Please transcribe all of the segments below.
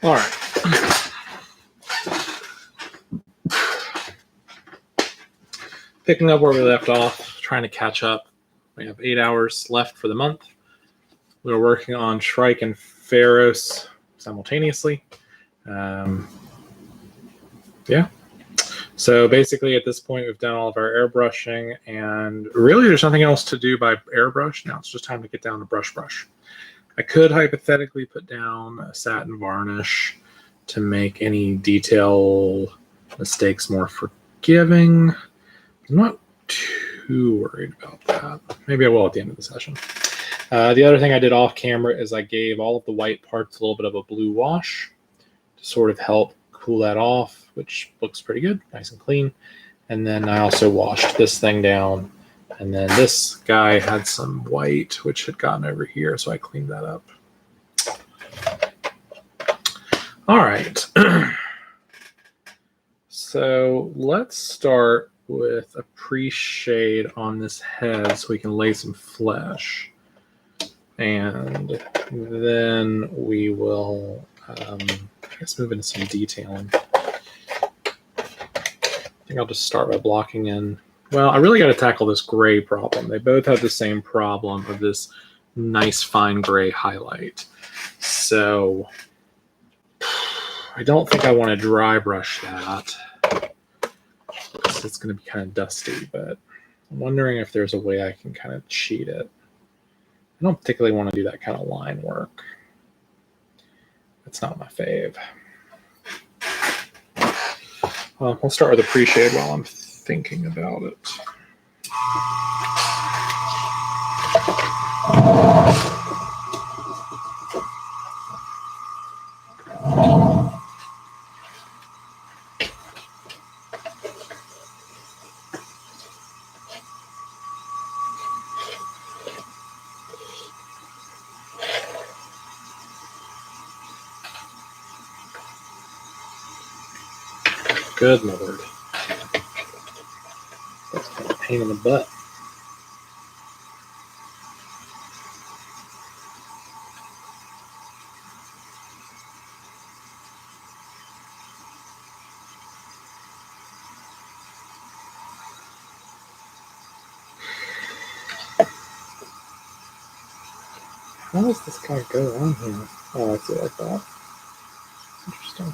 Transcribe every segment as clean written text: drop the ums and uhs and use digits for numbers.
All right. Picking up where we left off, trying to catch up. We have 8 hours left for the month. We were working on Shrike and Pharos simultaneously. Yeah. So basically, at this point, we've done all of our airbrushing, and really, there's nothing else to do by airbrush. Now it's just time to get down to brush. I could hypothetically put down a satin varnish to make any detail mistakes more forgiving. I'm not too worried about that. Maybe I will at the end of the session. The other thing I did off camera is I gave all of the white parts a little bit of a blue wash to sort of help cool that off, which looks pretty good, nice and clean. And then I also washed this thing down. And then this guy had some white, which had gotten over here, so I cleaned that up. All right. So let's start with a pre-shade on this head so we can lay some flesh. And then we will, I guess, move into some detailing. I think I'll just start by blocking in. Well, I really got to tackle this gray problem. They both have the same problem of this nice fine gray highlight. So I don't think I want to dry brush that. It's going to be kind of dusty, but I'm wondering if there's a way I can kind of cheat it. I don't particularly want to do that kind of line work. That's not my fave. We'll start with a pre-shade while I'm thinking about it. Good Lord. That's kind of a pain in the butt. How does this guy go on here? Oh, I see like that. Interesting.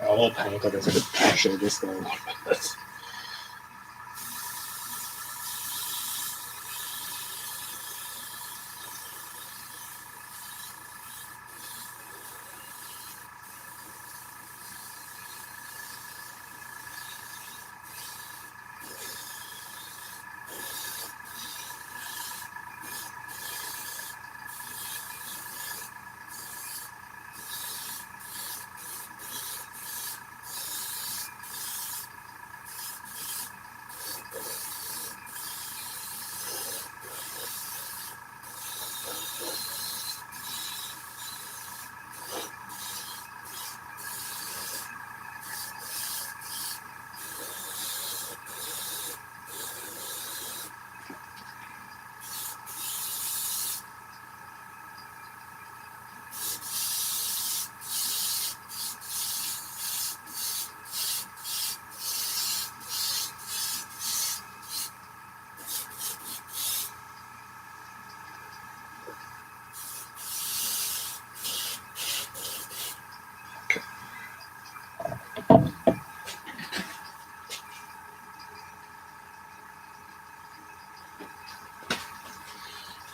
I'll paint. I guess I could actually just go a little bit.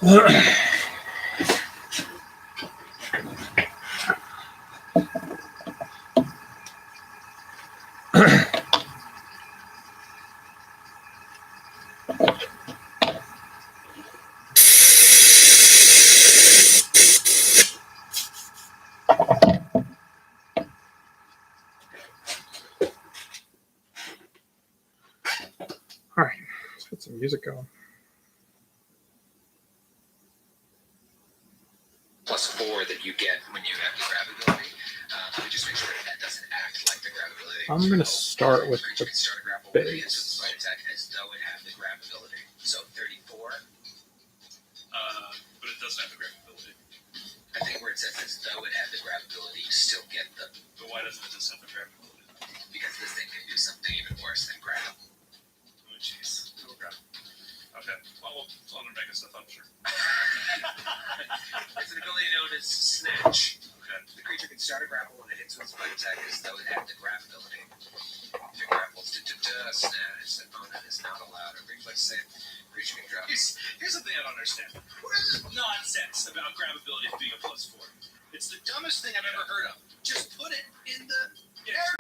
All right, let's get some music going. +4 that you get when you have the grab ability. Just make sure that doesn't act like the grab ability. I'm going to start with the base. Attack as though it had the grab ability. So 34. But it doesn't have the grab ability. I think where it says as though it had the grab ability, you still get the. But why doesn't it just have the grab ability? Because this thing can do something even worse than grab. Oh, jeez. Oh, grab. Okay. Well, we'll make stuff up, sure. It's an ability known as Snatch. Okay. The creature can start a grapple when it hits with spike attack as though it had the grab ability. If it grapples, Snatch, the opponent is not allowed a reflex save. Creature can drop. Here's the thing I don't understand. What is this nonsense about grab ability being a +4? It's the dumbest thing I've ever heard of. Just put it in the air.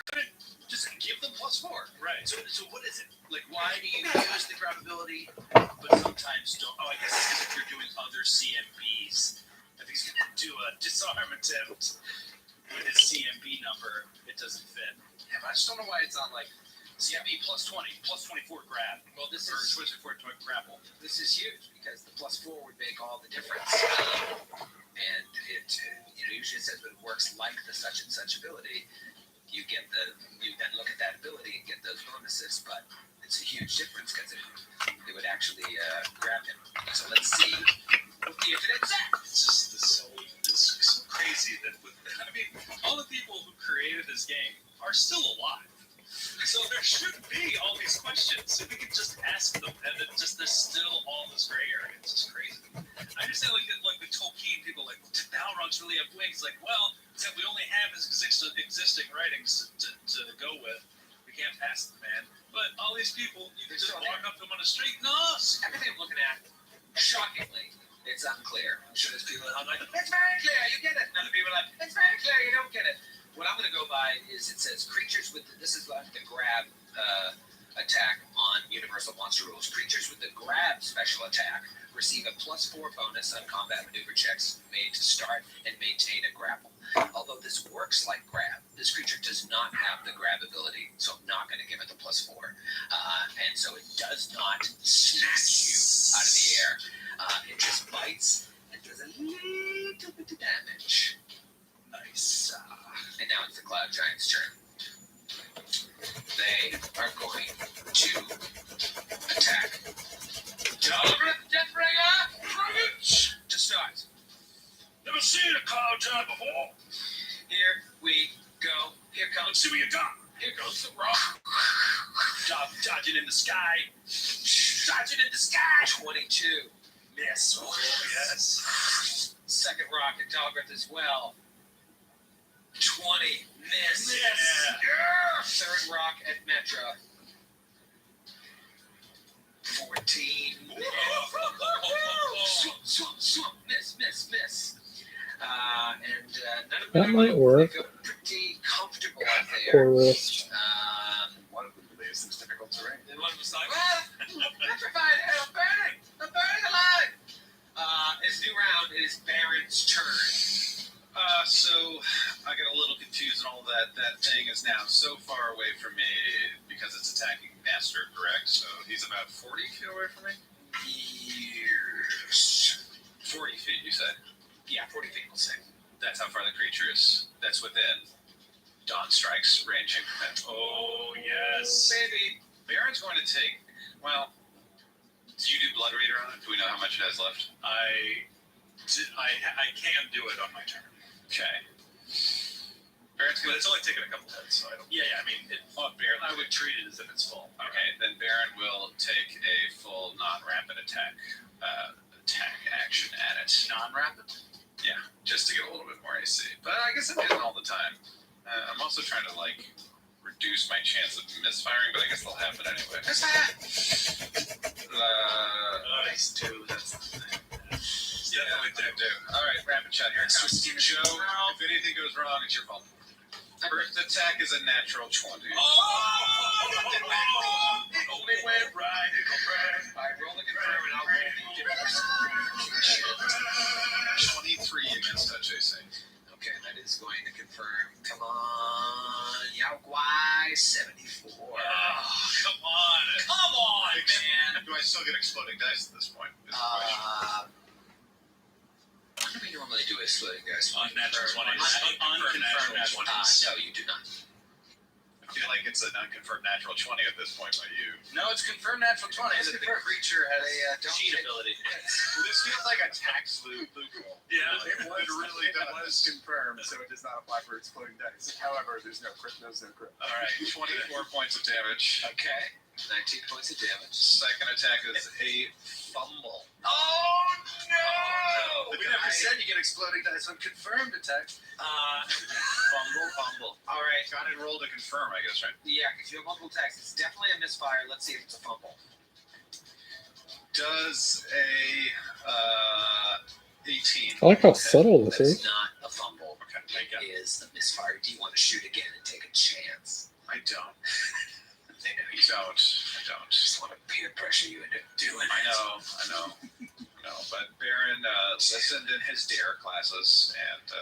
Just give them +4. Right. So what is it? Like, why do you use the grab ability, but sometimes don't? Oh, I guess it's because if you're doing other CMBs, I think he's going to do a disarm attempt with his CMB number. It doesn't fit. Yeah, but I just don't know why it's on, like, CMB +20, +24 grab. Well, this Or is 24 grapple. This is huge because the +4 would make all the difference. And it, usually it says that it works like the such and such ability. You then look at that ability and get those bonuses, but it's a huge difference because it would actually grab him. So let's see if it exacts. It's just so crazy that all the people who created this game are still alive. So there shouldn't be all these questions. If we could just ask them, and there's still all this gray area. It's just crazy. I understand like the Tolkien people, like, did Balrogs really have wings? Like, well, except we only have his existing writings to go with. We can't pass them, man. But all these people, you can just walk up to them on the street. No, everything I'm looking at, shockingly, it's unclear. I'm sure there's people that are like, it's very clear, you get it. And other people are like, it's very clear, you don't get it. What I'm going to go by is it says creatures with this is like the grab attack on Universal Monster Rules. Creatures with the grab special attack receive a +4 bonus on combat maneuver checks made to start and maintain a grapple. Although this works like grab, this creature does not have the grab ability, so I'm not going to give it the +4. And so it does not snatch you out of the air. It just bites and does a little bit of damage. nice. And now it's the Cloud Giant's turn. They are going to attack. Deathbringer, approach to start. Never seen a cloud giant before. Here we go. Here comes. Let's see what you got. Here goes the rock. Dodging in the sky. Dodging in the sky. 22. Miss. Oh, yes. Second rock at Dalgrith as well. 20. Miss. Yeah. Third rock at Metra. 14. Miss. None of That them might work. feel pretty comfortable out there. Poor wrist. One of them believes it's difficult terrain. And one was like, Petrified, I'm burning alive. It's new round. It is Baron's turn. So I got a little confused on all that. That thing is now so far away from me because it's attacking Master, correct? So he's about 40 feet away from me? Years. 40 feet, you said? Yeah, 40 feet, we'll say. That's how far the creature is. That's within Dawn Strike's range increment. Oh, yes. Baby. Baron's going to take, well, do you do Blood Reader on it? Do we know how much it has left? I can do it on my turn. Okay. Baron's gonna, it's only taken a couple hits, so I don't. Yeah, I mean, Baron, I would treat it as if it's full. Okay, then Baron will take a full non-rapid attack action at it. Non-rapid? Yeah, just to get a little bit more AC. But I guess I'm hitting all the time. I'm also trying to reduce my chance of misfiring, but I guess they'll happen anyway. What's that? Nice too. That's the thing. Definitely do. All right, rapid shot here. Joe, if anything goes wrong, it's your fault. First attack is a natural 20. It only went right. I roll the confirm and I'll roll the difference. 23 against touch AC. Okay, that is going to confirm. Come on, Yao Guai, 74. Oh, come on. Come on, man. Do I still get exploding dice at this point? When do we normally do exploding dice? Unnatural 20s. Unconfirmed Natural 20s. 20s. No, you do not. I feel like it's an unconfirmed natural 20 at this point by you. No, it's confirmed natural 20. Is it The creature has a cheat ability? This feels like a tax loophole. Yeah, it really does. was confirmed, so it does not apply for exploding dice. However, there's no crit. All right, 24 points of damage. Okay, 19 points of damage. Second attack is a fumble. Oh, no! We never said you get exploding dice on confirmed attack. Fumble. All right. Got it roll to confirm, I guess, right? Yeah, because you have multiple attacks. It's definitely a misfire. Let's see if it's a fumble. Does a 18. I like how subtle this That's is. not a fumble. Okay, It is a misfire. Do you want to shoot again and take a chance? I don't. I know you I don't. just want to peer pressure you into doing it. I know. But Baron listened in his dare classes and,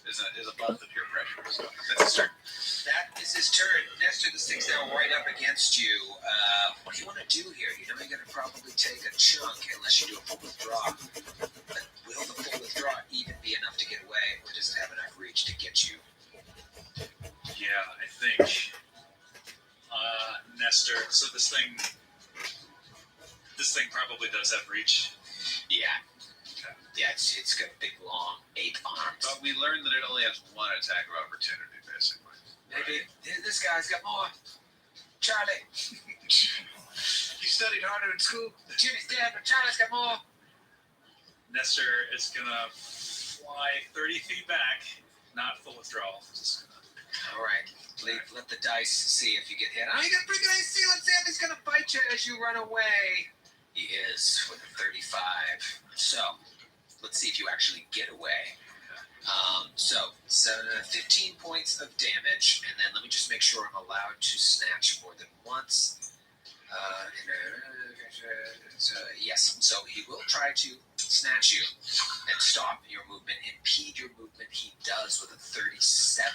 is above the peer pressure. So that's his turn. That is his turn. Nestor, the stick's now right up against you. What do you want to do here? You know you're going to probably take a chunk unless you do a full withdraw. But will the full withdraw even be enough to get away, or does it have enough reach to get you? Yeah, I think Nestor. So this thing probably does have reach. Yeah. Yeah, it's got big, long ape arms. But we learned that it only has one attack of opportunity, basically. Maybe this guy's got more. Charlie. You studied harder in school. Jimmy's dead, but Charlie's got more. Nestor is gonna fly 30 feet back, not full withdrawal. Just All right. Let the dice see if you get hit. Oh, you got pretty good dice. Let's see if he's going to bite you as you run away. He is with a 35. So, let's see if you actually get away. 15 points of damage, and then let me just make sure I'm allowed to snatch more than once. Yes, so he will try to snatch you and stop your movement, impede your movement. He does with a 37.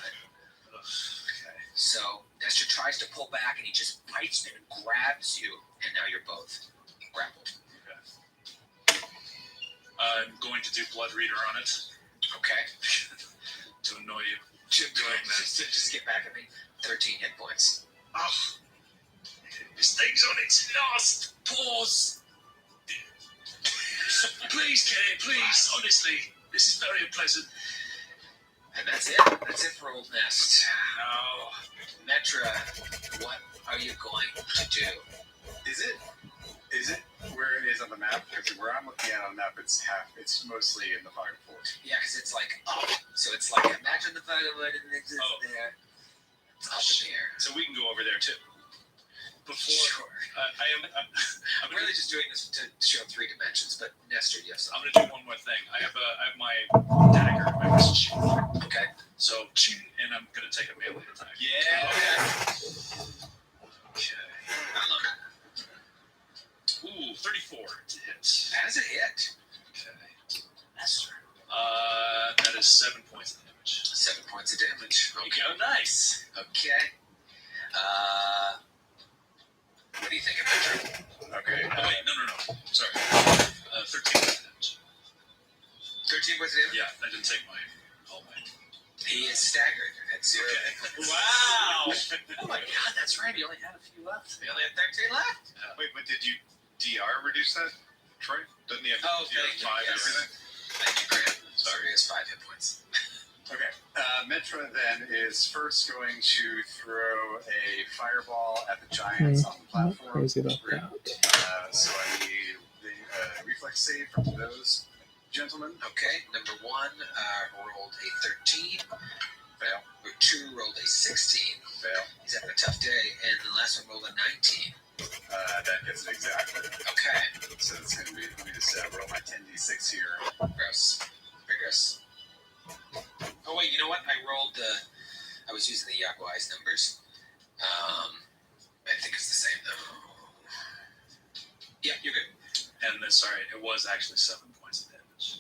okay. So Nestor tries to pull back, and he just bites him and grabs you, and now you're both grappled. I'm going to do Blood Reader on it Okay. to annoy you. Just get back at me. 13 hit points. Oh, this thing's on its last pause. Please, Kay, please, honestly, this is very unpleasant. And that's it. That's it for Old Nest. No. Metra, what are you going to do? Is it where it is on the map? Because where I'm looking at on the map, it's mostly in the fire fort. Yeah, because it's like up. So it's like, imagine the Vagabond didn't exist there. It's up in the air. So we can go over there too. Before Sure. I'm I'm really just doing this to show 3 dimensions, but Nestor, you have I'm something. gonna do one more thing. I have my dagger, my wrist shield. Okay. So, and I'm gonna take a melee attack. Yeah. Okay. I love it. Ooh, 34 to hit. That is a hit. Okay. Nestor. That is 7 points of damage. 7 points of damage. Okay, nice. Okay. What do you think of Metra? Okay. Oh, wait, no. Sorry. 13 points of damage. 13 points of damage? Yeah, I didn't take all my. He is staggered at 0 hit points. Wow. Oh my god, that's right. He only had a few left. He only had 13 left. Wait, but did you DR reduce that, Troy? Doesn't he have Oh, DR thank you, 5 yes. everything? Thank you, Grant. Sorry, he has 5 hit points. Okay. Metra then is first going to throw a fireball at the giants on the platform. Crazy about that. So I need the reflex save from those gentlemen. Okay, number 1 rolled a 13. Fail. Number 2 rolled a 16. Fail. He's having a tough day. And the last one rolled a 19. That gets it exactly. Okay. So it's going to be, let me just roll my 10d6 here. Gross. Very gross. Oh, wait, you know what? I was using the Yaku Eyes numbers. I think it's the same, though. Yeah, you're good. And then, sorry, it was actually 7 points of damage.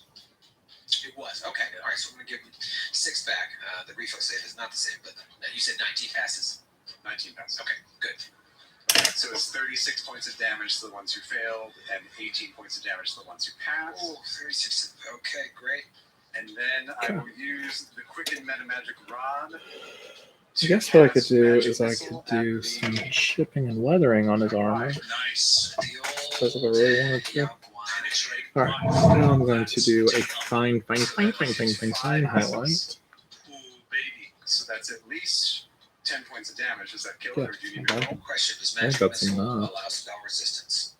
It was. Okay. All right, so I'm going to give him 6 back. The reflex save is not the same, but you said 19 passes? 19 passes. Okay, good. So it's 36 points of damage to the ones who failed, and 18 points of damage to the ones who passed. Oh, 36. Okay, great. And then I will use the Quicken Metamagic Rod. I guess what I could do is I could do some chipping and weathering on his armor. Nice. Because if I really wanted to. Alright, now I'm going to do a fine highlight. Ooh, baby. So that's at least 10 points of damage. Does that kill Yeah, it, or do you need to okay. roll? Question: Does I think magic that's missile enough. allow spell resistance?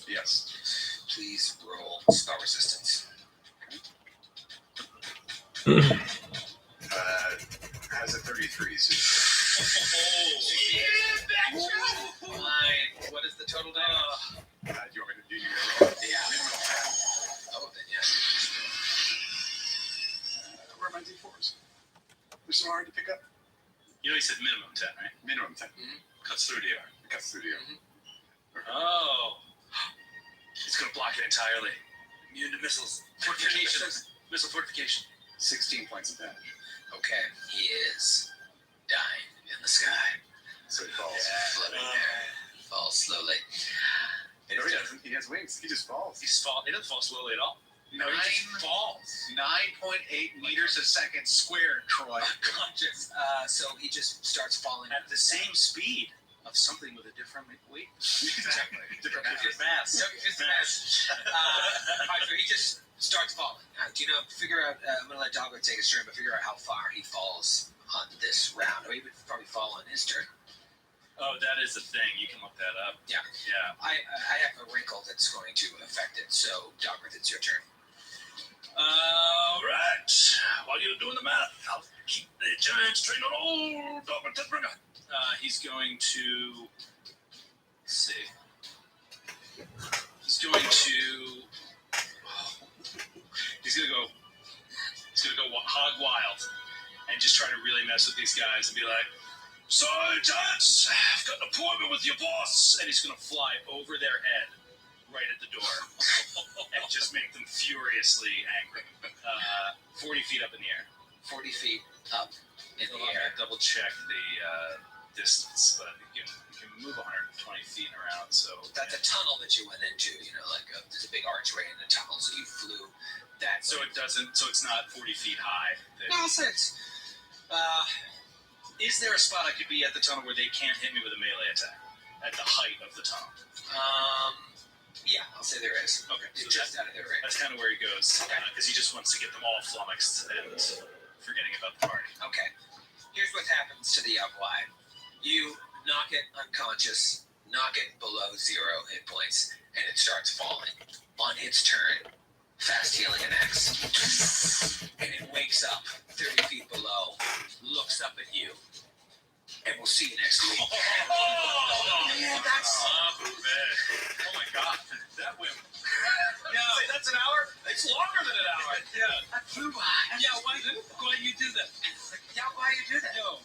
Yes. Please roll spell resistance. Has a 33. So Fine. What is the total damage? do you want me to do you roll? Yeah. Oh, then yeah. Where are my d4s? They're so hard to pick up. You know, he said minimum 10, right? Minimum 10. Cuts through DR. It cuts through you. Oh. It's going to block it entirely. Immune to missiles. Fortification. Missile fortification. 16 points of damage. Okay, he is dying in the sky. So he falls. Floating there. Falls slowly. No, he doesn't. He has wings. He just falls. He doesn't fall slowly at all. No, he just falls. 9.8 meters a second squared, Troy. Unconscious. So he just starts falling At the same speed of something with a different weight. Exactly. Different mass. Just mass. All right, so he just starts falling. Do you know? Figure out. I'm gonna let Doggo take his turn, but figure out how far he falls on this round. Or he would probably fall on his turn. Oh, that is the thing. You can look that up. Yeah. Yeah. I have a wrinkle that's going to affect it. So Doggo, it's your turn. All right. While you're doing the math, I'll keep the giants trained on old Dogma Deathbringer. He's going to. Let's see. He's going to. He's gonna go hog wild and just try to really mess with these guys and be like, "Sorry, giants, I've got an appointment with your boss," and he's gonna fly over their head right at the door and just make them furiously angry. 40 feet up in the air. 40 feet up in the air. Double check the distance, but you can move 120 feet around. So That's a tunnel that you went into. There's a big archway in the tunnel, so you flew that. So way. it doesn't. So it's not 40 feet high. No, I'll say it's. Is there a spot I could be at the tunnel where they can't hit me with a melee attack at the height of the tunnel? Yeah, I'll say there is. Okay, You're so just out of their range. that's kind of where he goes because he just wants to get them all flummoxed and forgetting about the party. Okay. Here's what happens to the Yakwai. You knock it unconscious, knock it below 0 hit points, and it starts falling. On its turn, fast healing and X. And it wakes up 30 feet below, looks up at you, and we'll see you next week. Yeah, that's oh my god, that went. Yeah, that's an hour. It's longer than an hour. Yeah, That flew by. yeah. Why you do that? Yeah, why you do that? No.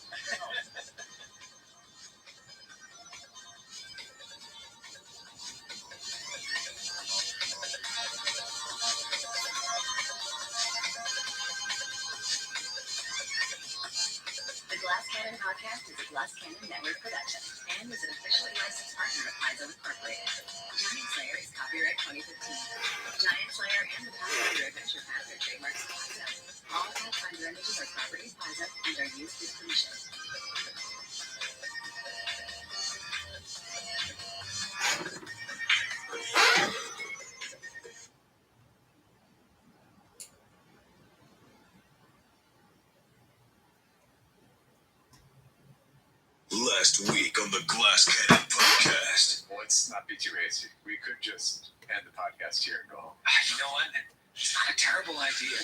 The Glass Cannon Podcast is a Glass Cannon Network production and is an officially licensed partner of Paizo Incorporated. Giant Slayer is copyright 2015. Giant Slayer and the Pathfinder Adventure Path are trademarks of Paizo. All Pathfinder images are properties Paizo and are used with permission. Last week on the Glass Cannon Podcast. Let's not be too hasty. We could just end the podcast here and go home. You know what? It's not a terrible idea.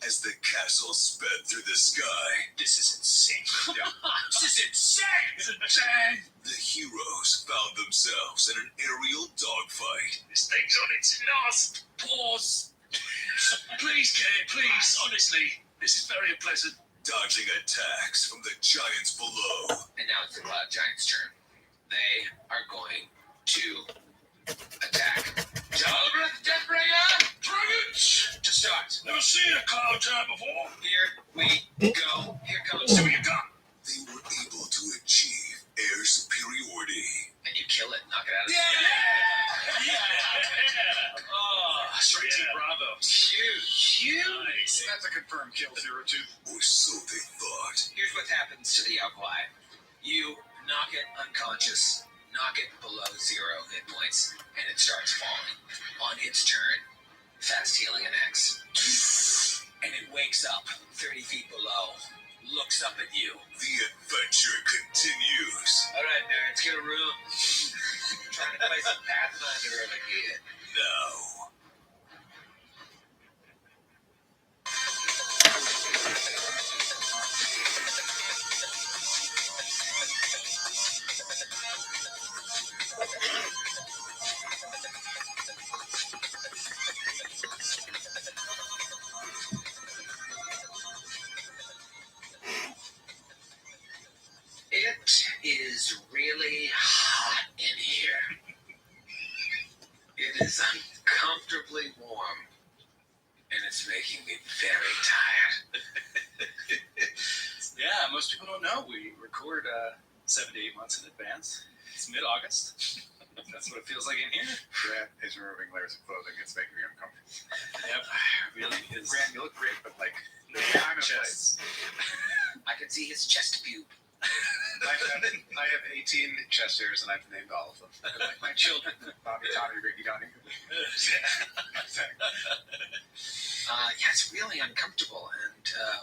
As the castle sped through the sky, This is insane. This is insane. It's insane. the heroes found themselves in an aerial dogfight. This thing's on its last pause. Please, Kay, please. Honestly, this is very unpleasant. Dodging attacks from the giants below. And now it's the Cloud Giant's turn. They are going to attack. Caliber the Deathbringer! Brilliant. To start. Never seen a cloud giant before. Here we go. Here comes. See what you got. They were able to achieve air superiority. And you kill it. Knock it out of the Straight to Bravo. Huge. Nice. That's a confirmed kill, 02. Or so they thought. Here's what happens to the Yaguai. You knock it unconscious, knock it below 0 hit points, and it starts falling. On its turn, fast healing an X. And it wakes up 30 feet below, looks up at you. The adventure continues. All right, nerds, get a room. Trying to play some Pathfinder over here. Now, It is really hot in here. It is uncomfortably warm, and it's making me very tired. Yeah, most people don't know. We record 7 to 8 months in advance. It's mid-August. That's what it feels like in here. Grant is removing layers of clothing. It's making me uncomfortable. Yep, really is. Grant, you look great, but like, No time and chest. place. I can see his chest pube. I have 18 chest hairs, and I've named all of them. They're like my children. Bobby, Tommy, Ricky, Donnie. Yeah, it's really uncomfortable, and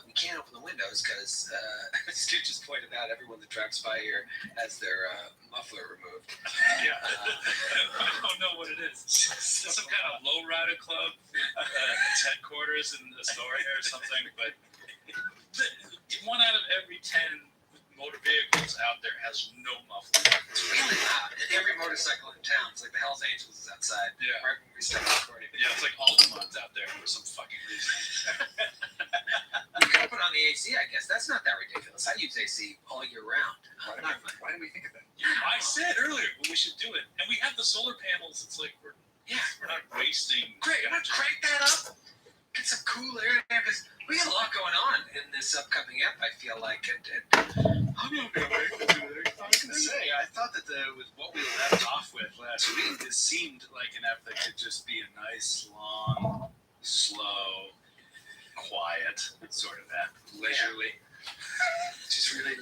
we can't open the windows because Stu just pointed out everyone that drives by here has their muffler removed. Yeah. I don't know what it is. It's some kind of lowrider club. Its headquarters in Astoria or something. But one out of every 10 motor vehicles out there has no muffler. It's really loud. And every motorcycle in town, it's like the Hells Angels is outside. Yeah. Right when we start recording. Yeah, it's like Altamont out there for some fucking reason. You can put on the AC, I guess. That's not that ridiculous. I use AC all year round. Why did we think of that? I said earlier, well, we should do it. And we have the solar panels. It's like we're not wasting. Great. I'm going to crank that up. Get some cool air in there because we got a lot going on in this upcoming ep, I feel like. And I'm going to be away for 2 days. I was gonna say, I thought that with what we left off with last week, this seemed like an ep that could just be a nice, long, slow, quiet sort of ep, leisurely. Just really.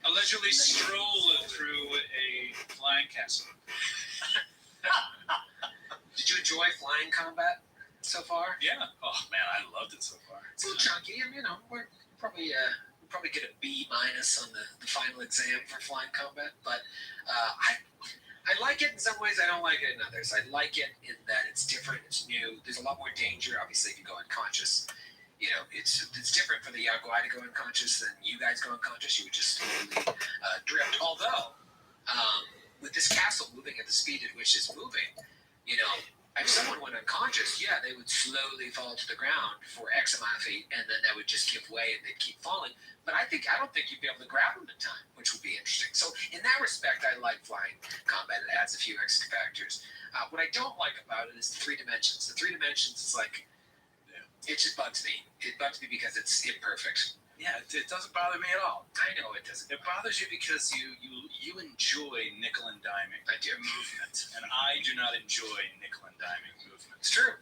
A leisurely stroll through a flying castle. Did you enjoy flying combat so far? Yeah. Oh man, I loved it so far. It's a little chunky. I mean, we're probably get a B- on the final exam for flying combat, but I like it in some ways. I don't like it in others. I like it in that it's different, it's new. There's a lot more danger, obviously, if you go unconscious. You know, it's different for the Yaguai to go unconscious than you guys go unconscious. You would just slowly drift. Although, with this castle moving at the speed at which it's moving, you know, if someone went unconscious, yeah, they would slowly fall to the ground for X amount of feet, and then that would just give way and they'd keep falling. But I don't think you'd be able to grab them in time, which would be interesting. So in that respect, I like flying combat. It adds a few extra factors. What I don't like about it is the 3 dimensions. The 3 dimensions is like, it just bugs me. It bugs me because it's imperfect. Yeah, it doesn't bother me at all. I know it doesn't. It bothers you because you enjoy nickel and diming I do. movement, and I do not enjoy nickel and diming movement. It's true.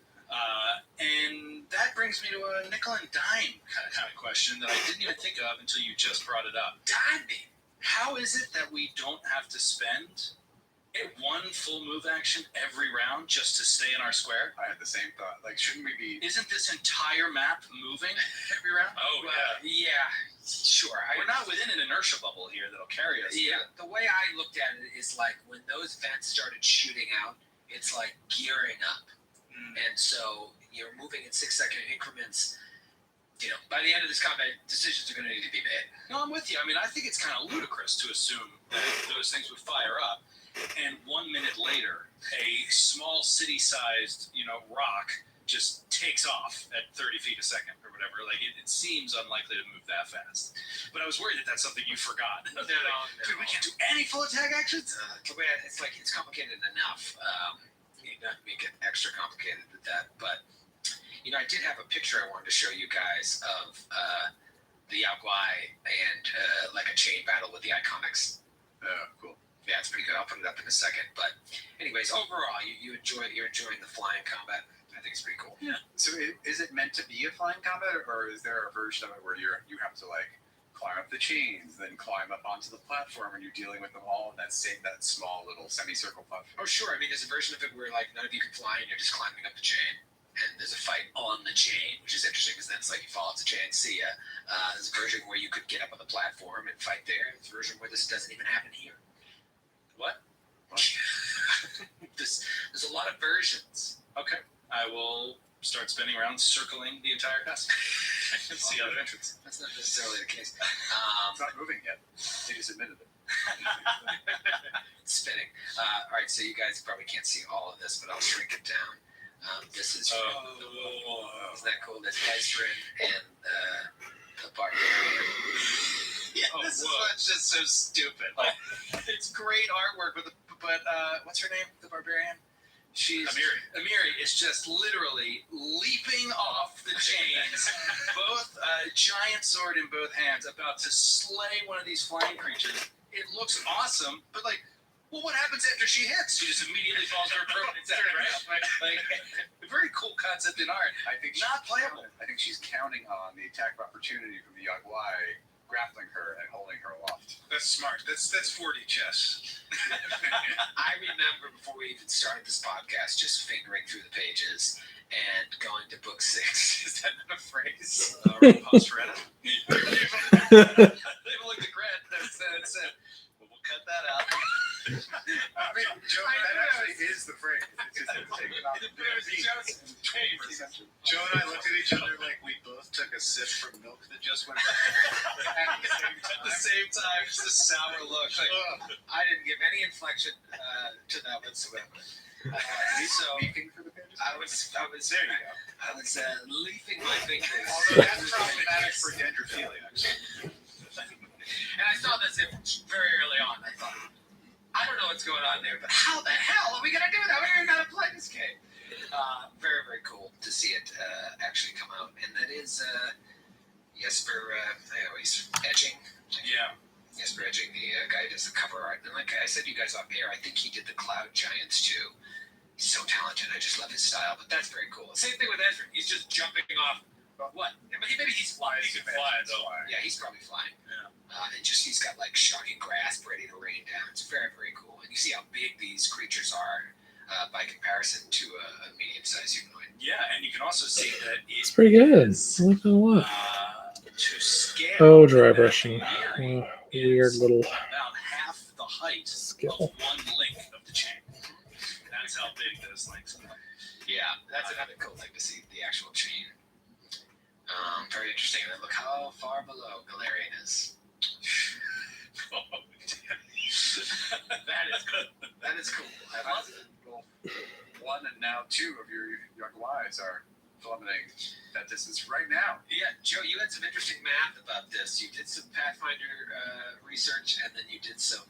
And that brings me to a nickel and dime kind of question that I didn't even think of until you just brought it up. Dime me. How is it that we don't have to spend one full move action every round just to stay in our square? I had the same thought. Like, shouldn't we be? Isn't this entire map moving every round? Oh, Yeah, sure. We're not within an inertia bubble here that'll carry us. Yeah, the way I looked at it is like when those vents started shooting out, it's like gearing up. And so you're moving in 6-second increments. By the end of this combat, decisions are going to need to be made. No, I'm with you. I mean, I think it's kind of ludicrous to assume that those things would fire up, and 1 minute later, a small city-sized, rock just takes off at 30 feet a second or whatever. Like, it seems unlikely to move that fast. But I was worried that that's something you forgot. No. Dude, we can't do any full attack actions? It's complicated enough. Not make it extra complicated with that, but I did have a picture I wanted to show you guys of the Yaguai and like a chain battle with the Iconics. Cool. Yeah, it's pretty good. I'll put it up in a second. But anyways, overall, you're enjoying the flying combat. I think it's pretty cool. Yeah. So is it meant to be a flying combat, or is there a version of it where you have to like climb up the chains, then climb up onto the platform, and you're dealing with them all in that small little semicircle platform? Oh, sure. I mean, there's a version of it where like none of you can fly and you're just climbing up the chain. And there's a fight on the chain, which is interesting because then it's like you fall off the chain, see ya. There's a version where you could get up on the platform and fight there. There's a version where this doesn't even happen here. What? There's a lot of versions. Okay. I will start spinning around, circling the entire castle. And see other entrance. That's not necessarily the case. It's not moving yet. They just admitted it. It's spinning. All right, so you guys probably can't see all of this, but I'll shrink it down. This is isn't that cool? That's Ezrin and the Barbarian. This is just so stupid. It's great artwork, but what's her name? The Barbarian? She's Amiri is just literally leaping off the chains, both giant sword in both hands, about to slay one of these flying creatures. It looks awesome, but well, what happens after she hits? She just immediately falls to her permanent death, right? Like, a very cool concept in art. I think not playable. I think she's counting on the attack of opportunity from the Yaguai grappling her and holding her aloft. That's smart. That's 4D chess. I remember before we even started this podcast, just fingering through the pages and going to book 6. Is that not a phrase? Post Reddit. They looked at Grant and said, well, we'll cut that out. I mean, Joe, that actually is the phrase. It's just taken off. Joe and I looked at each other like we both took a sip from milk that just went At the same time, just a sour look. Like, I didn't give any inflection to that whatsoever. Leaping for the pages? I was there. You go. I was leafing my fingers. Although that's problematic for dendrophilia. And I saw this very early on. I thought, I don't know what's going on there, but how the hell are we going to do that? We don't even know how to play this game. Very, very cool to see it actually come out. And that is Jesper Edging. Yeah. Jesper Edging, the guy who does the cover art. And like I said to you guys off air, I think he did the Cloud Giants too. He's so talented. I just love his style. But that's very cool. Same thing with Ezra. He's just jumping off. What? Maybe he's flying. He can fly, though. Yeah, he's probably flying. Yeah. And he's got like shocking grasp ready to rain down. It's very, very cool. And you see how big these creatures are by comparison to a medium-sized humanoid. Yeah, and you can also see that It's pretty good. I like that a lot. To scale. Oh, dry brushing. Mary Weird is little about half the height skill. of one link of the chain. That's how big those links are. Yeah, that's another cool thing to see, the actual chain. Very interesting. And then look how far below Galarian is. That is cool. That is cool. I love it. Well, 1 and now 2 of your Yaguais are plummeting that distance right now. Yeah, Joe, you had some interesting math about this. You did some Pathfinder research, and then you did some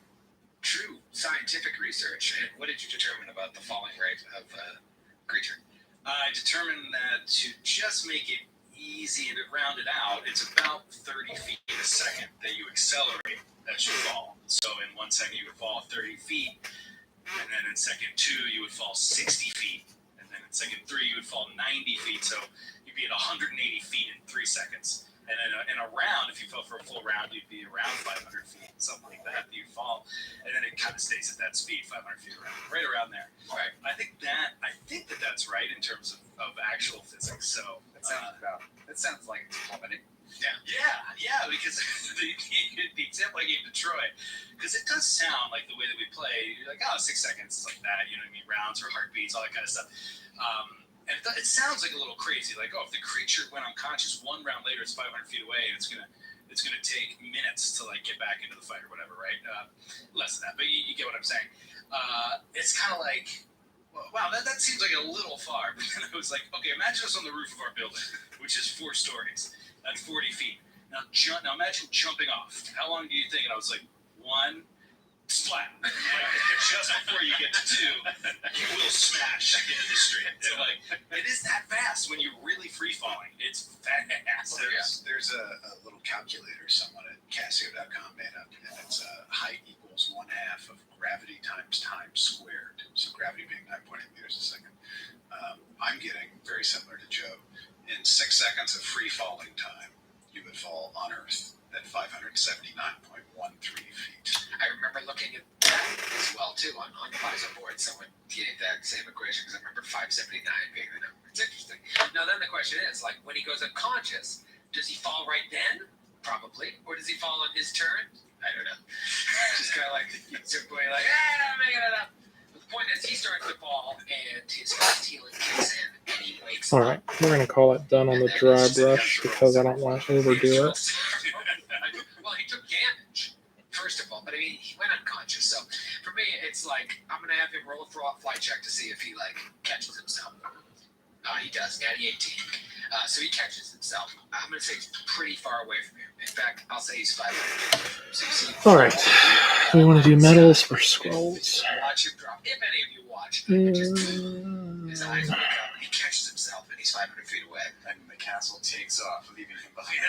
true scientific research. And what did you determine about the falling rate of creature? I determined that to just make it easy and to round it out, it's about 30 feet a second that you accelerate as you fall. So in 1 second you would fall 30 feet, and then in second 2 you would fall 60 feet, and then in second 3 you would fall 90 feet. So you'd be at 180 feet in 3 seconds. And in a round, if you fell for a full round, you'd be around 500 feet, something like that you fall. And then it kind of stays at that speed, 500 feet around, right around there. Right. I think that's right in terms of actual physics. So That sounds like it's plummeting. yeah, because the example I gave to Troy, because it does sound like the way that we play, you're like, 6 seconds, like that, you know what I mean, rounds or heartbeats, all that kind of stuff. And it sounds like a little crazy. Like, oh, if the creature went unconscious 1 round later, it's 500 feet away, and it's gonna take minutes to like get back into the fight or whatever, right? Less than that, but you get what I'm saying. It's kind of like, wow, that seems like a little far. But then I was like, okay, imagine us on the roof of our building, which is 4 stories. That's 40 feet. Now imagine jumping off. How long do you think? And I was like, 1. Splat. Like, just before you get to 2, you will smash into the street. So, like, it is that fast when you're really free falling. It's fast. There's a little calculator someone at Casio.com made up, and it's height equals 1/2 of gravity times time squared. So gravity being 9.8 meters a second. I'm getting very similar to Joe. In 6 seconds of free falling time, you would fall on Earth at 579.13 feet. I remember looking at that as well too on the Paizo board. Someone gave that same equation because I remember 579 being the number. It's interesting. Now then the question is, like, when he goes unconscious, does he fall right then? Probably. Or does he fall on his turn? I don't know. Just kind of like going like, I'm making it up. But the point is, he starts to fall, and his fast healing kicks in, and he wakes All up. right, we're gonna call it done on the dry brush because I don't want to overdo it. Well, he took damage, first of all, but I mean, he went unconscious. So for me, it's like I'm gonna have him roll a flight check to see if he like catches himself. He does, natty 18. So he catches himself. I'm gonna say he's pretty far away from him. In fact, I'll say he's 500 feet. So you see. All right, we want to do medals or scrolls. Watch him drop. If any of you watch, his eyes wake up and he catches himself, and he's 500 feet away. And the castle takes off, leaving him behind.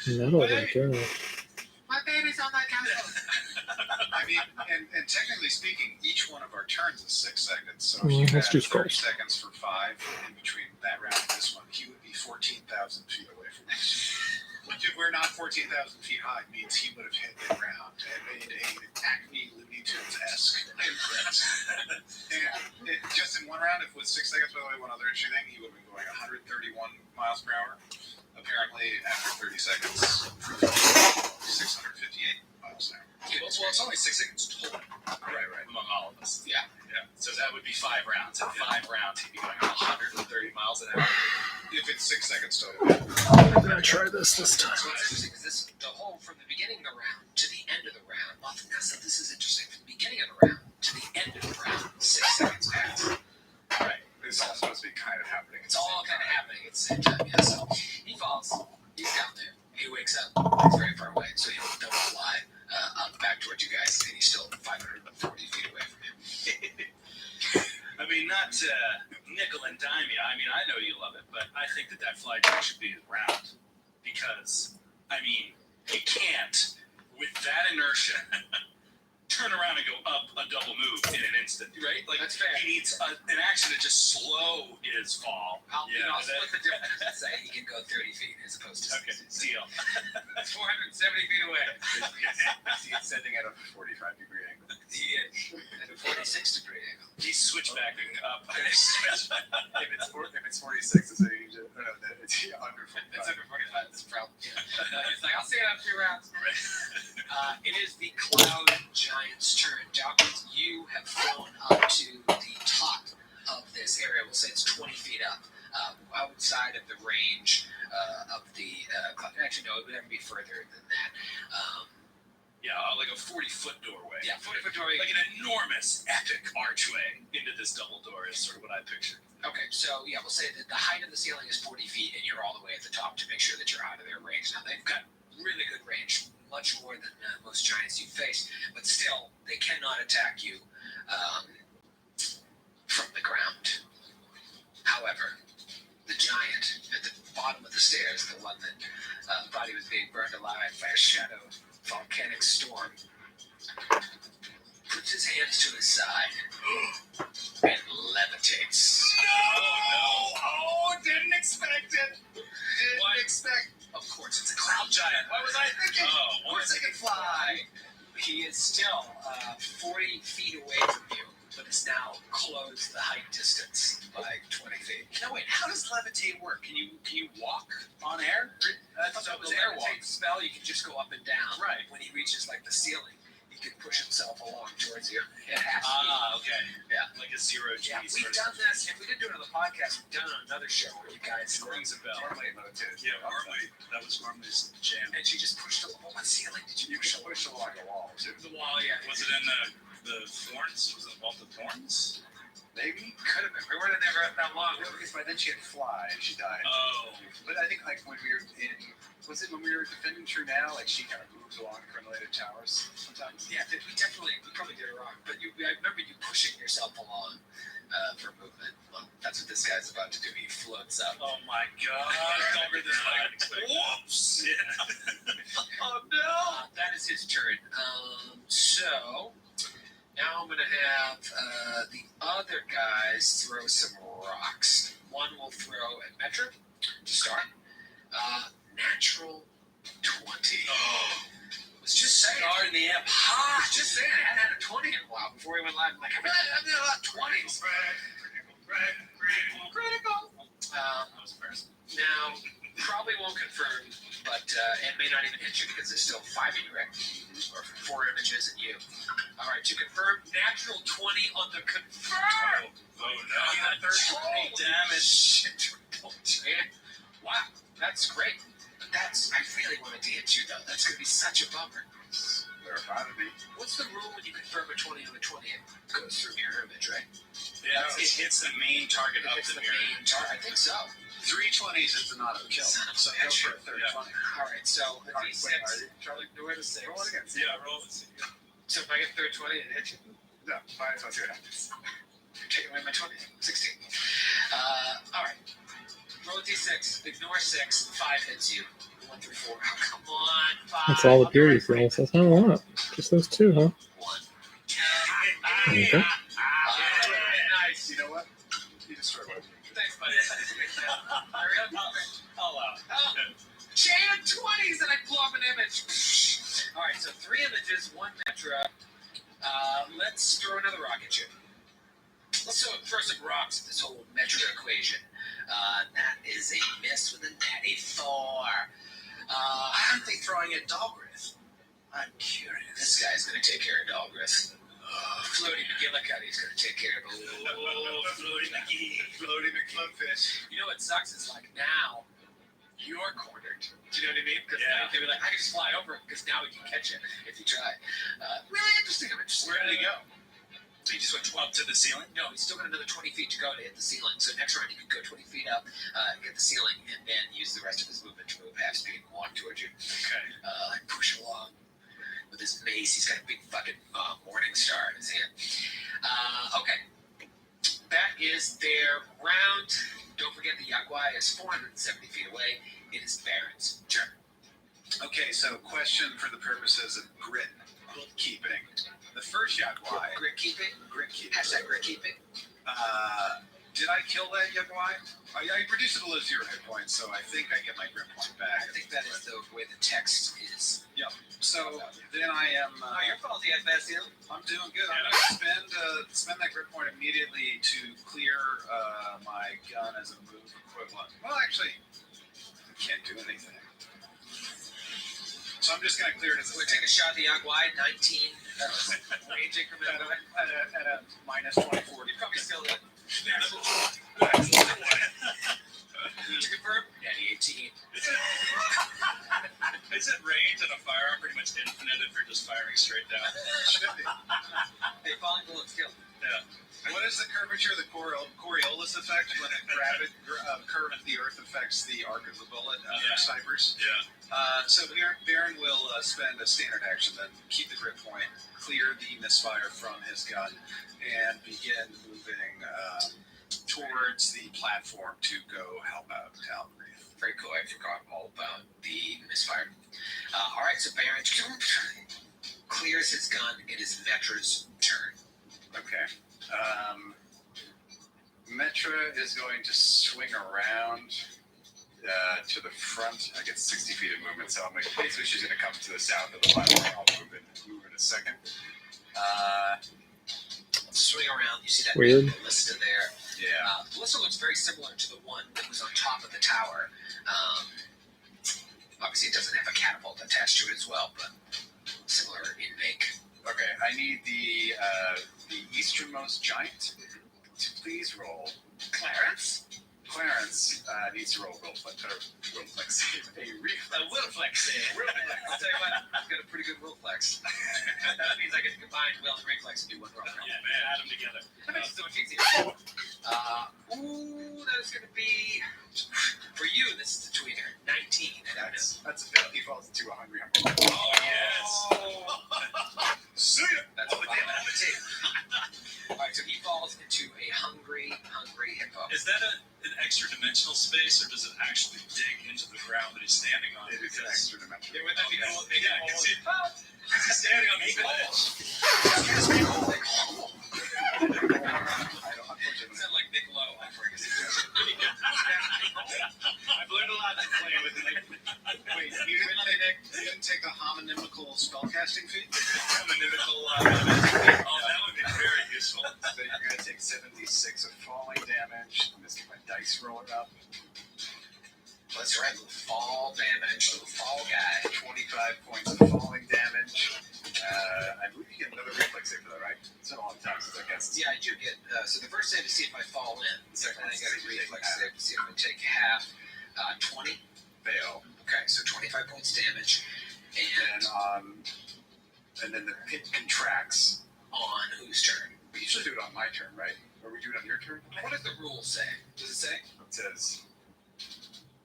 No, Medals are good. my baby's on that castle. I mean, and technically speaking, each one of our turns is 6 seconds. So Mm, if you let's had do 30 scrolls. seconds for 5 in between that round and this one, he would be 14,000 feet away from us. Which, if we're not 14,000 feet high, means he would have hit the ground and made a Acme Looney Tunes-esque imprint. And just in one round, if it was 6 seconds, by the way, one other interesting thing, he would have been going 131 miles per hour. Apparently, after 30 seconds, 658 miles an hour. Well, it's only 6 seconds total. Right. Among all of us. Yeah. So that would be 5 rounds. In 5 rounds, he'd be going 130 miles an hour. If it's 6 seconds total. I'm gonna try this time. So what's interesting is this, the whole from the beginning of the round to the end of the round. Well, so this is interesting. From the beginning of the round to the end of the round, 6 seconds pass. Right. It's all supposed to be kind of happening. It's all kind of happening at the same time. Yeah. So he falls. He's down there. He wakes up. He's very far away. So he'll fly up back towards you guys, and he's still 540 feet away from him. I mean, not to nickel and dime you. I mean, I know you love it, but I think that fly check should be round. Because, I mean, you can't, with that inertia, turn around and go up a double move in an instant, right? Like, That's fair. He needs an action to just slow his fall. I'll split the difference and say he can go 30 feet as opposed to Okay, 60. deal. That's 470 feet away. He's sending at a 45-degree angle. He is at a 46-degree angle. He's switchbacking up. If it's 46, it's under 45. That's under 45. That's a problem. It's like, I'll see it after 2 rounds. It is the Cloud Giant's turn. Dawkins, you have flown up to the top of this area. We'll say it's 20 feet up, outside of the range of the cloud. Actually, no, it would never be further than that. Like a 40-foot doorway. Yeah, 40-foot doorway. Like an enormous, epic archway into this double door is sort of what I pictured. Okay, so yeah, we'll say that the height of the ceiling is 40 feet, and you're all the way at the top to make sure that you're out of their range. Now, they've got really good range, much more than most giants you face, but still, they cannot attack you from the ground. However, the giant at the bottom of the stairs, the one that thought he was being burned alive by a shadowed volcanic storm, puts his hands to his side and levitates. No! Didn't expect it. Didn't expect. Of course, it's a cloud giant. What was I thinking? Oh, Of course I can fly. He is still 40 feet away from you, but has now closed the height distance by 20 feet. No, wait, how does levitate work? Can you walk on air? I thought that was the air levitate walk. spell, you can just go up and down. Right. When he reaches like the ceiling, he can push himself along towards you. It has to be. Okay. Yeah. like a zero G. Yeah, we've done this. If we didn't do it on the podcast, we've done it on another show where you guys Rings a bell. Marmalade motive. Yeah, Marmalade. That was Marmalade's jam. and she just pushed the wall. What ceiling did you You push should push along the wall too. the wall? Yeah, Was it in the Thorns? Was it Vault of Thorns? Maybe. could have been. We weren't in there that long. No, because by then she had fly and she died. Oh. But I think like when we were in, was it when we were defending True Now? Like she kind of moved along Crenulated Towers sometimes. Yeah, we probably did it wrong. But I remember you pushing yourself along for movement. Well, that's what this guy's about to do. He floats up. Oh my God! Over this whoops! Yeah. Oh no! That is his turn. So now I'm gonna have the other guys throw some rocks. One will throw at Metra to start. Natural 20. Oh. Was just saying. Starting the amp. Just saying. I hadn't had a 20 in a while before we went live. I'm like, I've been a lot of 20s. Critical. That was embarrassing. Now, probably won't confirm, but and may not even hit you because there's still 5 of you, right? Or 4 images and you. All right, to confirm, natural 20 on the confirm. Oh no! That Holy damage. shit. Wow, that's great. I really wanted to hit you though. That's gonna be such a bummer. They're fine to me. What's the rule when you confirm a 20 on a 20? It goes through mirror image, right? Yeah, it hits the main target It up hits the the mirror. main target. I think so. 3 20s is the not kill. Son of a So go bitch. for a third Yeah. 20. All right, so the Wait, D6. are you- Charlie, Where the 6? roll it again. Yeah, roll it. So if I get third 20 and hit you, No, fine. Let's see what happens. you're taking away my 20. 16. All right. Roll a D6. Ignore 6. 5 hits you. 1 through 4. Oh, come on. 5. That's all the I'll do purity it for you. rolls. That's not a lot. Just those 2, huh? 1. Okay. Nice. You know what? You destroyed one. Thanks, buddy. I really love it. I'll allow it. Oh, chain of 20s and I blow up an image. All right, so 3 images, 1 Metra. Let's throw another rock at you. Let's throw some rocks at this whole Metra equation. That is a miss with a natty 4. Why aren't they throwing at Dalgrith? I'm curious. This guy's going to take care of Dalgrith. Floaty McGillicuddy's going to take care of him. Oh, Floaty McGee. Floaty McFlubfish. You know what sucks is like now you're cornered. Do you know what I mean? Because Yeah. they'll be like, I can just fly over it because now we can catch it if you try. Really interesting. I'm interested. Where did he go? He just went up to the ceiling? No, he's still got another 20 feet to go to hit the ceiling. So next round he can go 20 feet up, get the ceiling, and then use the rest of his movement to move half speed and walk towards you. Okay. Like push along with his mace. He's got a big fucking morning star in his hand. Okay. That is their round. Don't forget the Yaguai is 470 feet away. It is Baron's turn. Okay, so question for the purposes of grit keeping. The first Yaguai, Grit keeping. grit keeping. Hashtag grit keeping. Did I kill that Yaguai? I reduced it below 0 hit points, so I think I get my grit point I back. think that is the way the text is. So then I am. your fault. He has fast healing. I'm doing good. I'm gonna spend that grit point immediately to clear my gun as a move equivalent. Well, actually, I can't do anything. So I'm just gonna clear it as a We'll take a shot at the Yaguai. 19 range increment. at a minus 2040. You probably still hit. To confirm, Natty 18. Isn't range and a firearm pretty much infinite if you're just firing straight down? Should be. They falling bullets kill. What is the curvature of the Coriolis effect when it curve of the Earth affects the arc of the bullet? Snipers. Yeah. So Baron will spend a standard action, then keep the grip point, clear the misfire from his gun, and begin moving towards the platform to go help out Calgary. Very cool. I forgot all about the misfire. All right, so Baron clears his gun. It is Metra's turn. Okay. Metra is going to swing around to the front. I get 60 feet of movement, so basically she's going to come to the south of the platform. I'll move in a second. Swing around. You see that Weird. big ballista there. Yeah. Ballista looks very similar to the one that was on top of the tower. Obviously, it doesn't have a catapult attached to it as well, but similar in make. Okay. I need the the easternmost giant to please roll. Clarence? Clarence needs to roll will flex save. A will flex save. I'll tell you what, I've got a pretty good will flex. That means I get to combine will and reflex and do one roll. Yeah, man, add them together. That makes it so much easier. That is going to be, for you, this is a tweener, 19. That's a fail. He falls into a hungry humble. Oh, yes. See ya. That's what I'm tape. All right, so he falls into a hungry hippo. Is that an extra dimensional space, or does it actually dig into the ground that he's standing on? It is an extra dimension. Yeah, wouldn't that be cool? Yeah, I can see it. He's standing on the ledge. I don't, unfortunately. Sound like Nick Lowe. I've learned a lot to play with it. Wait, you didn't take the homonymical spellcasting feat? Oh, that would be very useful. So you're going to take 76 of falling damage. I'm just get my dice roller up. That's right, little fall damage, little fall guy. 25 points of falling damage. I believe you get another reflex save for that, right? It's been a long time since I guessed. Yeah, I do get, so the first save to see if I fall in. The second I got a reflex save to see if I take half. 20. Fail. Okay, so 25 points damage. And then the pit contracts. On whose turn? We usually do it on my turn, right? Or we do it on your turn? What does the rule say? Does it say? It says,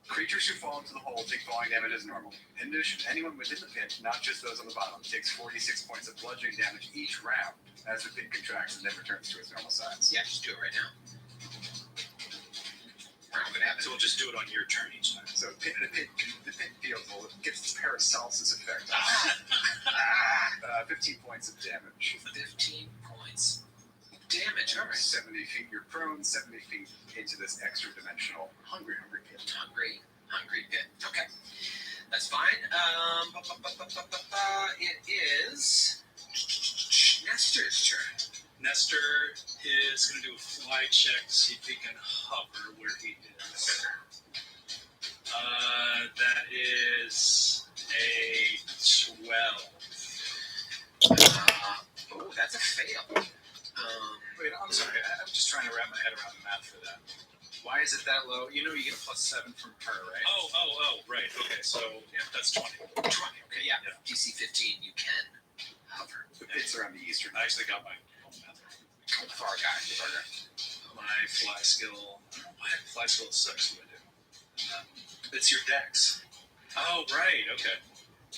creatures who fall into the hole take falling damage as normal. In addition, anyone within the pit, not just those on the bottom, takes 46 points of bludgeoning damage each round as the pit contracts and then returns to its normal size. Yeah, just do it right now. I'm gonna have it. So we'll just do it on your turn each time. So the pit field will get its Paracelsus effect. 15 points of damage. 15 points of damage. All right. 70 feet you're prone, 70 feet into this extra dimensional hungry pit. Hungry pit. Okay. That's fine. It is Nestor's turn. Nestor is going to do a fly check to see if he can hover where he is. That is a 12. That's a fail. Wait, I'm sorry. I'm just trying to wrap my head around the math for that. Why is it that low? You know you get a +7 from her, right? Oh, right. Okay, so yeah, that's 20. 20. Okay, yeah. DC 15, you can hover. The pits are on the eastern. I actually got my own math. Far guy. My fly skill. Why fly skill sucks? What I do? It's your dex. Oh, right. Okay.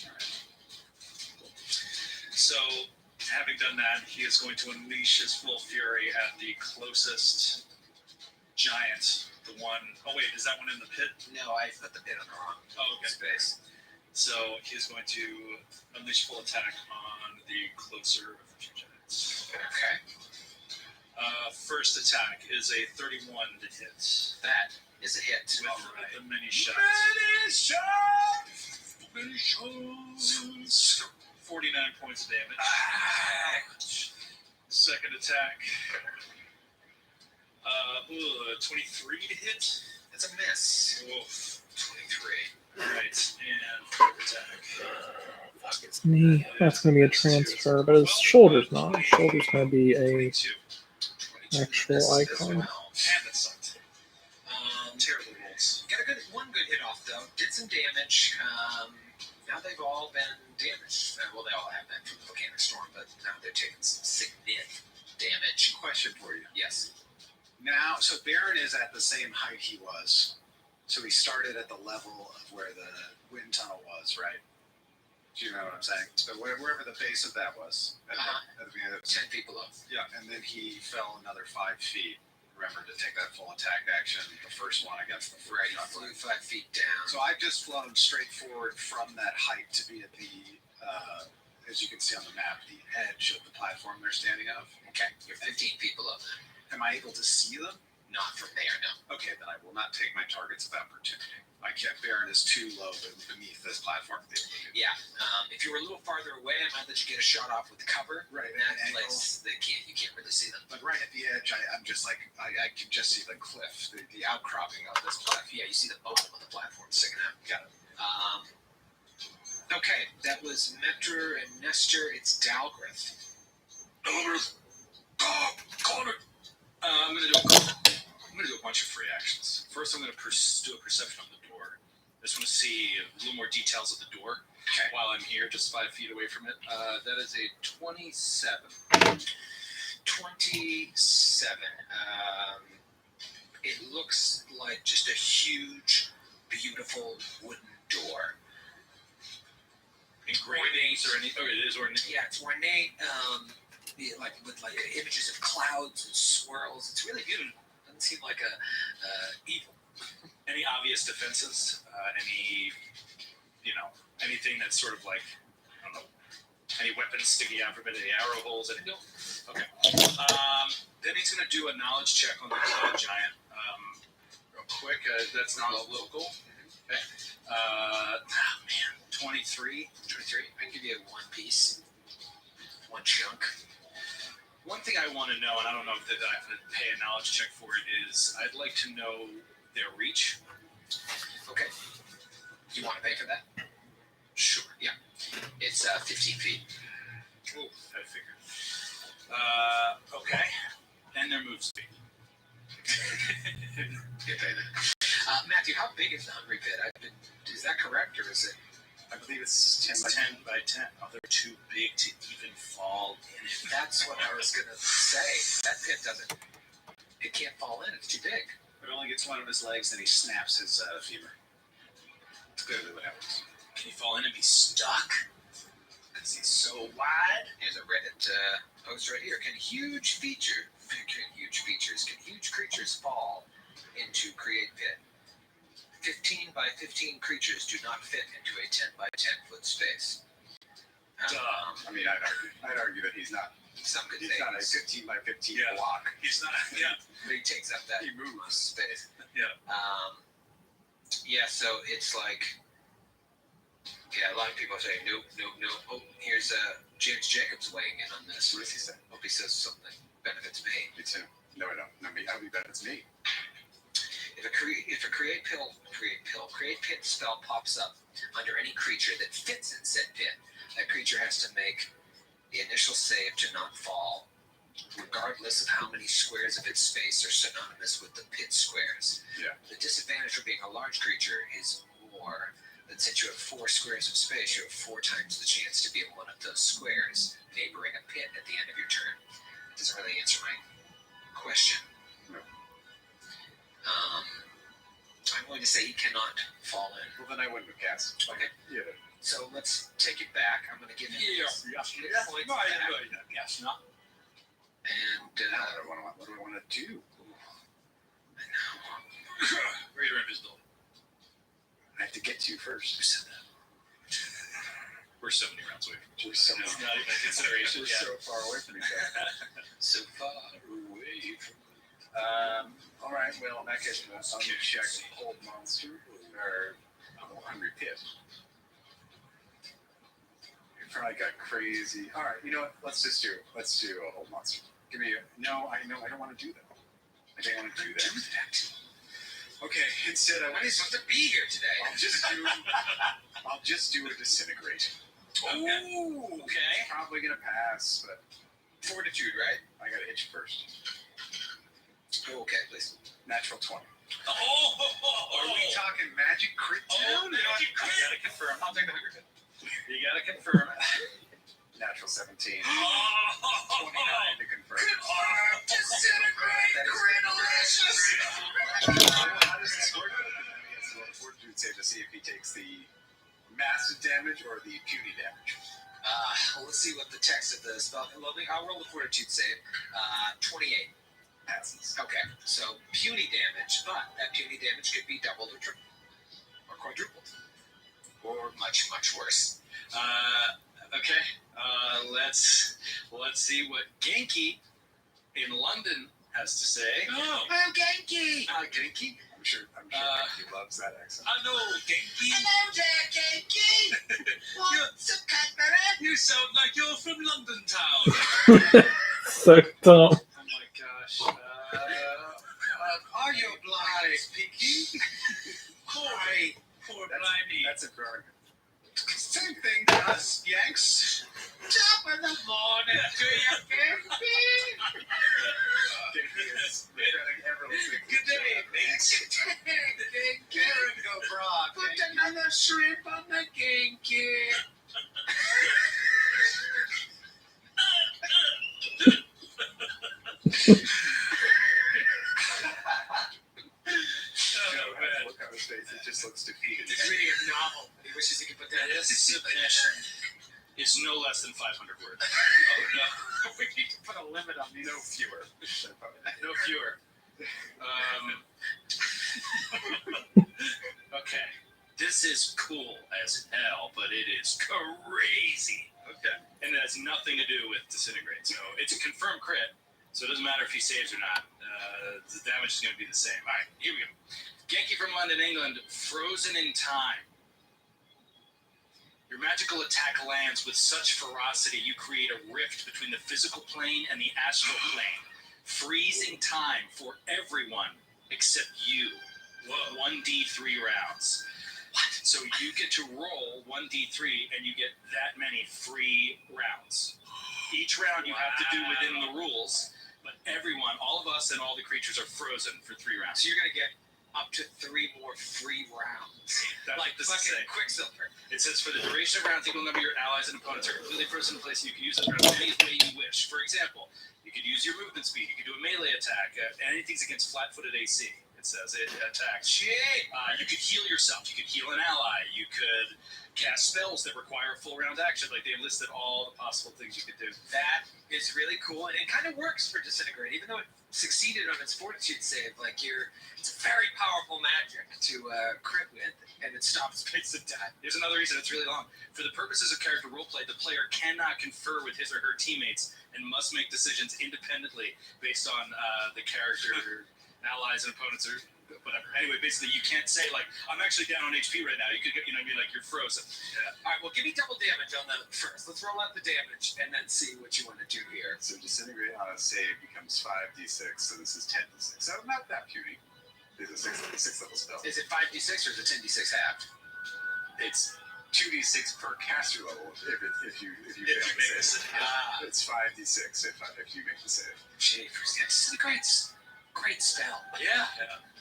All right. So, having done that, he is going to unleash his full fury at the closest giant. The one oh wait, is that one in the pit? No, I put the pit on the wrong space. So he's going to unleash full attack on the closer of the two giants. Okay. First attack is a 31 to hit. That is a hit. With the mini shots. Many shots. 49 points of damage. Second attack. 23 to hit. That's a miss. Oof. 23. Right, and third attack. Fuck, it's knee. That's going to be a transfer, but his shoulder's not. His shoulder's going to be a 22. actual icon. Man, that sucked. Terrible rolls. Got one good hit off though. Did some damage. Now they've all been damaged. Well, they all have been from the volcanic storm, but now they're taking some significant damage. Question for you. Yes. Now, so Baron is at the same height he was. So he started at the level of where the wind tunnel was, right? Do you know what I'm saying? So wherever the base of that was. At the beginning of 10 feet below. Yeah, and then he fell another 5 feet. Remember to take that full attack action, the first one against the Right, he flew 5 feet down. So I've just flown straight forward from that height to be at the, as you can see on the map, the edge of the platform they're standing on. Okay, you're 15 feet below them. Am I able to see them? Not from there, no. Okay, then I will not take my targets of opportunity. My Baron is too low beneath this platform to be able to do. Yeah, if you were a little farther away, I might let you get a shot off with cover. Right, In that at an place, you can't really see them. But right at the edge, I'm just like, I can just see the cliff, the outcropping of this platform. Yeah, you see the bottom of the platform sticking out. Got it. Okay, that was Mentor and Nestor. It's Dalgrith. Dalgrith, go! actions. First, I'm going to do a perception on the door. I just want to see a little more details of the door while I'm here, just 5 feet away from it. That is a 27. 27. It looks like just a huge, beautiful wooden door. Engravings or anything? Oh, it is ornate. Yeah, it's ornate. Like with like images of clouds and swirls. It's really beautiful. Doesn't seem like a evil. Any obvious defenses? Anything that's sort of like, I don't know, any weapons sticking out from it, any arrow holes, anything? No. Okay. Then he's going to do a knowledge check on the cloud giant. Real quick, that's not local. Okay. 23. 23. I can give you one piece, one chunk. One thing I want to know, and I don't know if I have to pay a knowledge check for it, is I'd like to know their reach. Okay. You want to pay for that? Sure. Yeah. It's 15 feet. Ooh, I figured. Okay. And their move speed. Get paid. Matthew, how big is the Hungry Pit? Is that correct, or is it? I believe it's 10 by 10. Oh, they're too big to even fall in it. That's what I was going to say. That pit it can't fall in. It's too big. It only gets one of his legs, then he snaps his femur. That's clearly what happens. Can he fall in and be stuck? Because he's so wide. Here's a Reddit post right here. Can huge creatures fall into Create Pit? 15 by 15 creatures do not fit into a 10 by 10 foot space. I mean, I'd argue that he's not. Some could He's say not a 15 by 15 block. He's not. Yeah. but he takes up that He moves. space. Yeah. Yeah, so it's like, a lot of people say, no. Oh, here's James Jacobs weighing in on this. What does he say? Hope he says something benefits me. Me too. No, I don't. No, me. I believe that it's me. If a create pit spell pops up under any creature that fits in said pit, that creature has to make the initial save to not fall, regardless of how many squares of its space are synonymous with the pit squares. Yeah. The disadvantage of being a large creature is more than since you have 4 squares of space, you have 4 times the chance to be in one of those squares neighboring a pit at the end of your turn. Doesn't really answer my question. No. I'm going to say he cannot fall in. Well, then I wouldn't have cast. Okay. Yeah. So let's take it back. I'm going to give him his points back. Yes, not. And What do I want to do? Greater invisibility. I have to get to you first. who said that? We're so many rounds away from each We're so other. It's not even a consideration. We're Yeah. so far away from each other. So far away from. All right. Well, in that case, I'll check Hold Monster or Hungry Pit. You're probably got crazy. All right. You know what? Let's do a Hold Monster. Give me a. No, I don't want to do that. I don't want to do that. Okay. Instead, I'm not supposed to be here today. I'll just do a Disintegrate. Ooh, okay. Probably gonna pass, but Fortitude, right? I gotta hit you first. Oh, okay, please. Natural 20. Oh! Are we talking magic crit? Oh, too? magic crit! You gotta confirm. I'll take the Hungry Pit. You gotta confirm it. Natural 17. 29 Oh! to confirm. Disintegrate, delicious! How does this work? It's a fortitude save to see if he takes the massive damage or the puny damage. Well, let's see what the text of the spell. I'll roll the Fortitude save. 28. Passes. Okay, so puny damage, but that puny damage could be doubled or tripled, or quadrupled, or much, much worse. Okay. Let's see what Genki in London has to say. Oh, Genki! Genki? I'm sure he loves that accent. I know, Genki. Hello there, Genki! What's up, Cadbury? You sound like you're from London town. So dumb. Oh my gosh. Are you blind, Pinky? Poor Blimey. That's a burn. Same thing to us, Yanks. Top of the morning to you, Genki! Genki is regretting ever listening to Good day, mates. Look on his face. It just looks defeated. He's reading a novel. He wishes he could put that in. This submission is no less than 500 words. Oh no. We need to put a limit on these. No fewer. No fewer. Okay. This is cool as hell, but it is crazy. Okay. And it has nothing to do with disintegrate. So it's a confirmed crit. So it doesn't matter if he saves or not. The damage is going to be the same. All right, here we go. Genki from London, England, frozen in time. Your magical attack lands with such ferocity, you create a rift between the physical plane and the astral plane, freezing time for everyone except you. 1d3 rounds. What? So you get to roll 1d3 and you get that many free rounds. Each round you have to do within the rules, but everyone, all of us and all the creatures are frozen for 3 rounds. So you're going to get up to 3 more free rounds. That's Like what this is fucking saying. Quicksilver. It says for the duration of rounds, equal number of your allies and opponents are completely frozen in place, and you can use this round any way you wish. For example, you could use your movement speed. You could do a melee attack. Anything's against flat-footed AC. It says it attacks. Shit. You could heal yourself. You could heal an ally. You could cast spells that require a full round action. Like they've listed all the possible things you could do. That is really cool, and it kind of works for Disintegrate, even though it succeeded on its Fortitude save. Like it's a very powerful magic to crit with, and it stops space and time. Here's another reason it's really long. For the purposes of character roleplay, the player cannot confer with his or her teammates and must make decisions independently based on the character, allies, and opponents, or whatever. Anyway, basically, you can't say, like, I'm actually down on HP right now. You could get, like, you're frozen. Yeah. All right, well, give me double damage on the first. Let's roll out the damage and then see what you want to do here. So disintegrate on a save becomes 5d6. So this is 10d6. So not that puny. It's a 6 level spell. Is it 5d6 or is it 10d6 halved? It's 2d6 per caster level if you If you make this, It's 5d6 if you make the save. Jeepers, yeah, Disintegrate's great spell. Yeah.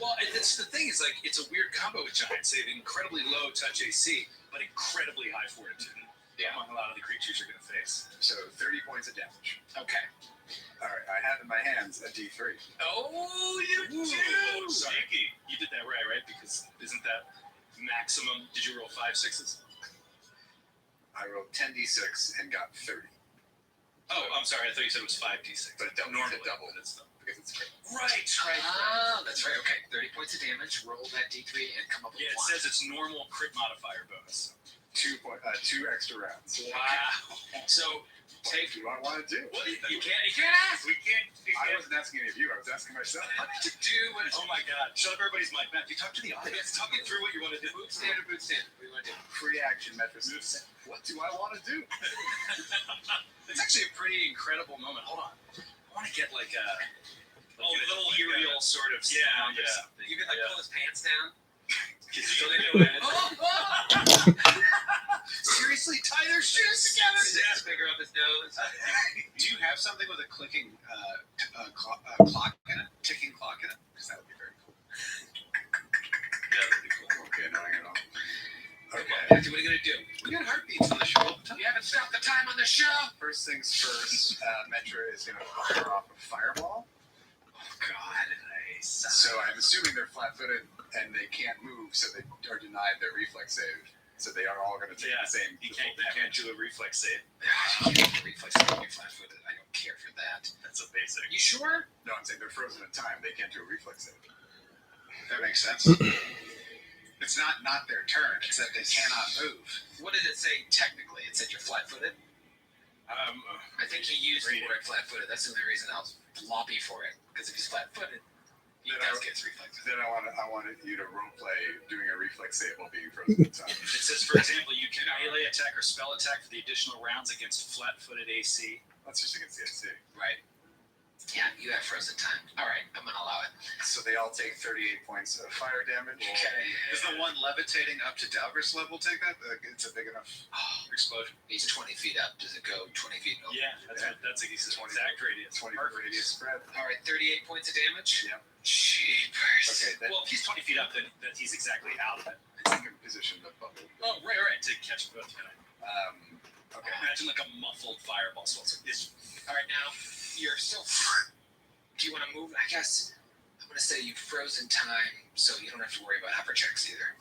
Well, it's the thing is, like, it's a weird combo with Giants. They have incredibly low touch AC, but incredibly high fortitude. Yeah. Among a lot of the creatures you're going to face. So 30 points of damage. Okay. All right, I have in my hands a d3. Oh, you do! Sneaky. You did that right? Because isn't that maximum? Did you roll 5 6s? I rolled 10d6 and got 30. Oh, I'm sorry. I thought you said it was 5d6. But Normally, double. but it's not. Because it's great. Right. Ah, that's right. Okay, 30 points of damage. Roll that d3 and come up with Yeah, it 1. says it's normal crit modifier bonus. 2 extra rounds. Wow. So What do I want to do? what You can't ask. We can't. I wasn't asking any of you. I was asking myself. What to do when Oh my God! Shut up, everybody's mic. Matt, you talk to the audience. Talk me through what you want to do. Boot stand or boot stand? What do you want to do? Free action metrics. What do I want to do? It's actually a pretty incredible moment. Hold on. I want to get like a little ethereal sort of sound or something. You could pull his pants down. So they do it. Seriously, tie their shoes together. His ass bigger up his nose. Do you have something with a clicking clock in it? Ticking clock in it? Because that would be very cool. Yeah, that'd be cool. Okay, annoying at all. Okay. What are you going to do? We got heartbeats on the show all the time. You haven't stopped the time on the show. First things first, Metra is going to fire off a fireball. Oh, God. Nice. So I'm assuming they're flat-footed and they can't move, so they are denied their reflex save. So they are all going to take the same. You can't do a reflex save. You can't reflex when you're flat-footed. I don't care for that. That's a basic. You sure? No, I'm saying they're frozen in time. They can't do a reflex save. That makes sense. It's not their turn. It's that they cannot move. What did it say technically? It said you're flat-footed? I think he used the word flat-footed. That's the only reason I'll lobby for it. Because if he's flat-footed, he does get his reflexes. Then I wanted you to roleplay doing a reflex save while being frozen in time. It says, for example, you can melee attack or spell attack for the additional rounds against flat-footed AC. That's just against the AC. Right. Yeah, you have frozen time. All right, I'm going to allow it. So they all take 38 points of fire damage. Okay. Is the one levitating up to Dalgris level take that? It's a big enough Explosion. He's 20 feet up. Does it go 20 feet over? Yeah, that's a exact radius. 20 Perfect. radius spread. All right, 38 points of damage? Yep. Jeepers. Okay, then Well, if he's 20 feet up, then he's exactly out of it. it's like a position of bubble. Oh, right, to catch both. Okay. Imagine like a muffled fireball. So it's All right, now, you're still... do you want to move? I guess I'm going to say you've frozen time, so you don't have to worry about hover checks either.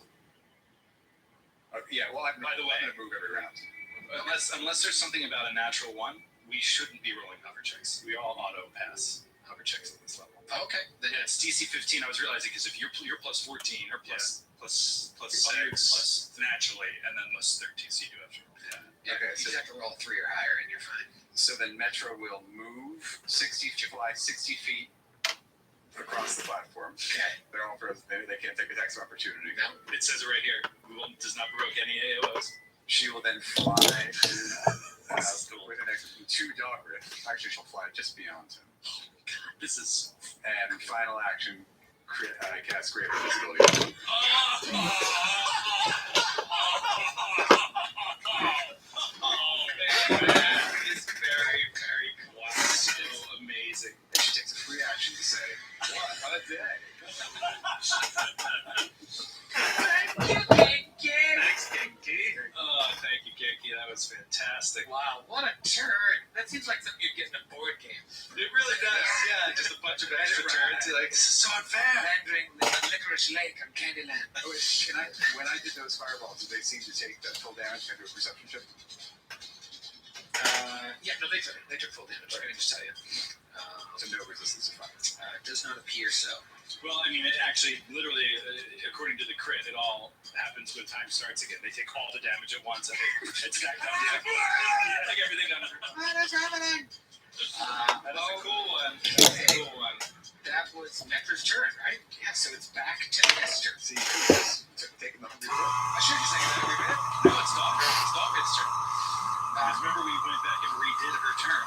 Yeah, well, By the way, I'm going to move every round. unless there's something about a natural one, we shouldn't be rolling hover checks. We all auto pass hover checks at this level. Okay. Then Yeah, it's DC 15. I was realizing because if you're plus 14 or plus 6 plus naturally, and then plus 13, so you do have to roll. yeah, Okay, you so- have to roll 3 or higher, and you're fine. So then Metro will move 60 feet across the platform. Okay. They're all frozen. They can't take attacks of opportunity. No. It says it right here. Does not provoke any AOs. She will then fly with an extra 2 dog. Actually, she'll fly just beyond him. This is. And final action, cast greater visibility. It's very, very wow, so amazing. And she takes a free action to say, "What a day!" Thank you, Kinky. Thanks, Kinky. Oh, thank you, Kinky. That was fantastic. Wow, what a turn. That seems like something you'd get in a board game. It really does. Yeah, just a bunch of extra turns. You're like, this is so unfair. Rendering the Licorice Lake on Candyland. When I did those fireballs, did they seem to take the full damage? Can I do a perception check? Yeah, no, they took full damage. I can just tell you. So no resistance to fire. Does not appear so. Well, I mean, it actually, literally, according to the crit, it all happens when time starts again. They take all the damage at once, and it's stacked up. Like everything done. What is happening? That's a cool one. That's a cool one. That was Metra's turn, right? Yeah, so it's back to Esther. See, taking the 100 I should have said that every minute. No, it's Dogger's turn. Because remember, we went back and redid her turn.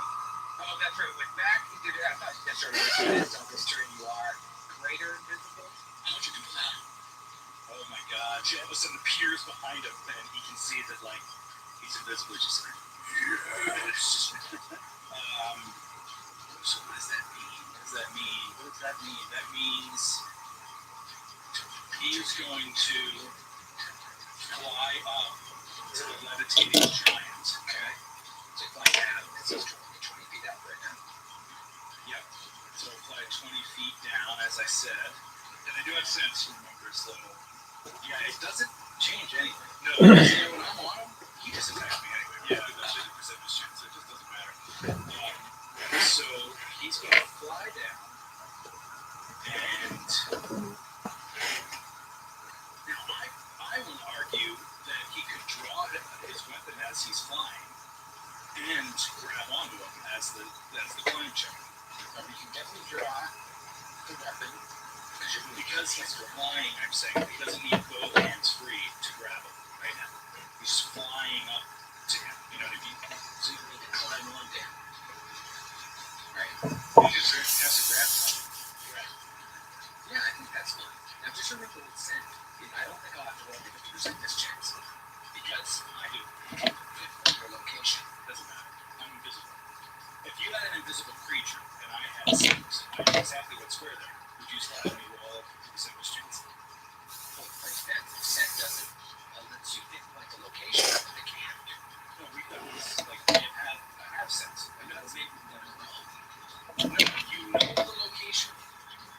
Oh, that's right. Went back. He did it. I thought that's right. It's on this turn. You are greater invisible. How'd you do that? Oh my god. She all of a sudden appears behind him, and he can see that, like, he's invisible. Just like, yes. So what does that mean? What does that mean? What does that mean? That means he's going to fly up to the levitating giant. Okay. So fly down. It's just 20 feet out right now. Yep. So fly 20 feet down, as I said. And I do have sense, remember, so yeah, it doesn't change anything. No, when I'm on him, he just attacks me anyway. Yeah, that's 50% chance. It just doesn't matter. So he's going to fly down, and now I will argue that he could draw his weapon as he's flying and grab onto him as the climb check. You can definitely draw the weapon. Because he's flying, I'm saying he doesn't need both hands free to grab him right now. He's flying up to him. You know what I mean? So you need to climb on down. Right. He just has to grab something. Right. Yeah, I think that's fine. Now just remember what it said. I don't think I'll have to roll 50% this chance. Because I do. Your location. Doesn't matter. I'm invisible. If you had an invisible creature and I had six, I know exactly what square there. Would you still have me roll 50% chance? Well, it depends. If set doesn't let you pinpoint the location, then it can't. No, we've done this. Like, I have sense. I know maybe we've done it wrong. No, you know the location.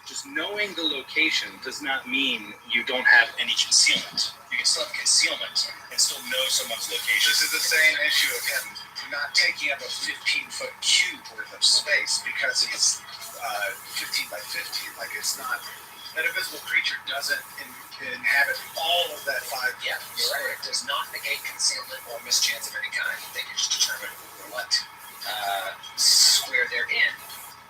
Just knowing the location does not mean you don't have any concealment. You can still have concealment and still know someone's location. This is the same issue of him not taking up a 15-foot cube worth of space because it's 15 by 15. Like, it's not. That invisible creature doesn't inhabit all of that 5. Yeah, you're right. It does not negate concealment or mischance of any kind. They can just determine what square they're in.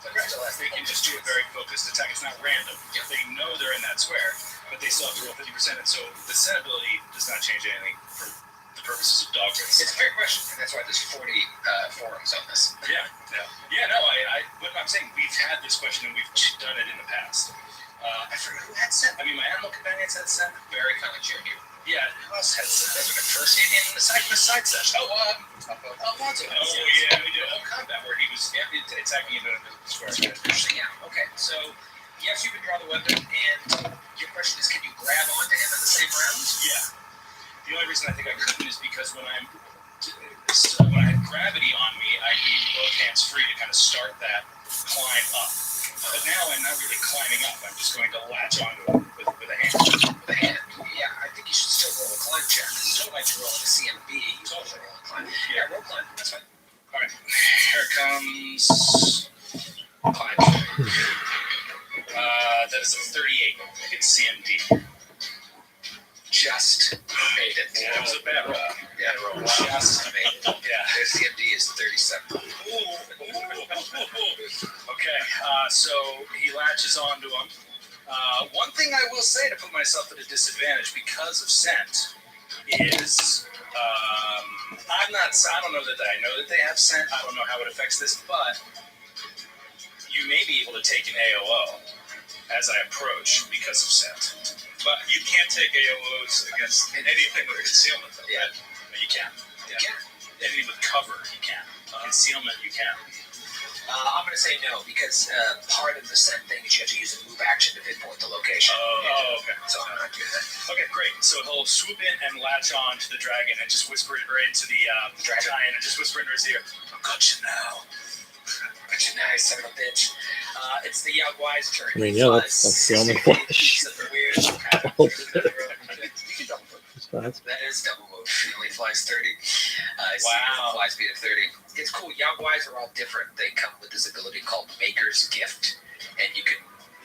But it still has They can just do a very focused attack. It's not random. Yeah. They know they're in that square, but they still have to roll 50%. And so the set ability does not change anything for the purposes of dog race. It's a fair question, and that's why there's 40 forums on this. Yeah. No, but I'm saying we've had this question and we've done it in the past. I forget who had set. I mean, my animal companions had set. Very kindly cheered you. Yeah, who else had set? Those are the first in the side session. Alonzo. Oh, yeah, we did a whole combat where he was attacking into the square. Interesting, yeah. Okay, so yes, you can draw the weapon, and your question is, can you grab onto him in the same round? Yeah. The only reason I think I couldn't is because when I had gravity on me, I need both hands free to kind of start that climb up. But now I'm not really climbing up. I'm just going to latch onto it with a hand. With a hand. Yeah, I think you should still roll a climb check. You don't like to roll a CMB. You totally roll a climb. Yeah, roll climb. That's fine. All right. Here comes climb check. That is a 38. It's CMD. Just made it. Yeah, it was a bad roll. Yeah, roll. Just made it. Yeah. Their CMD is 37. Okay, so he latches onto him. One thing I will say to put myself at a disadvantage because of scent is I don't know that I know that they have scent. I don't know how it affects this, but you may be able to take an AOO as I approach because of scent. But you can't take AOOs against anything with concealment, though. Yeah. Right? You can. You can. Anything with cover, you can. Concealment, you can. I'm going to say no because part of the scent thing is you have to use a move action to pinpoint the location. Oh, okay. So I'm not doing that. Okay, great. So he'll swoop in and latch on to the dragon and just whisper it right into the giant and just whisper into his ear, "I've got you now." Got you nice, son of a bitch. It's the Yagwai's turn. I mean, yeah, that's the only flash. It's a weird pattern. Oh, You can double move. That's That is double move. He only flies 30. Wow. Fly speed of 30. It's cool. Yagwais are all different. They come with this ability called Maker's Gift. And you can,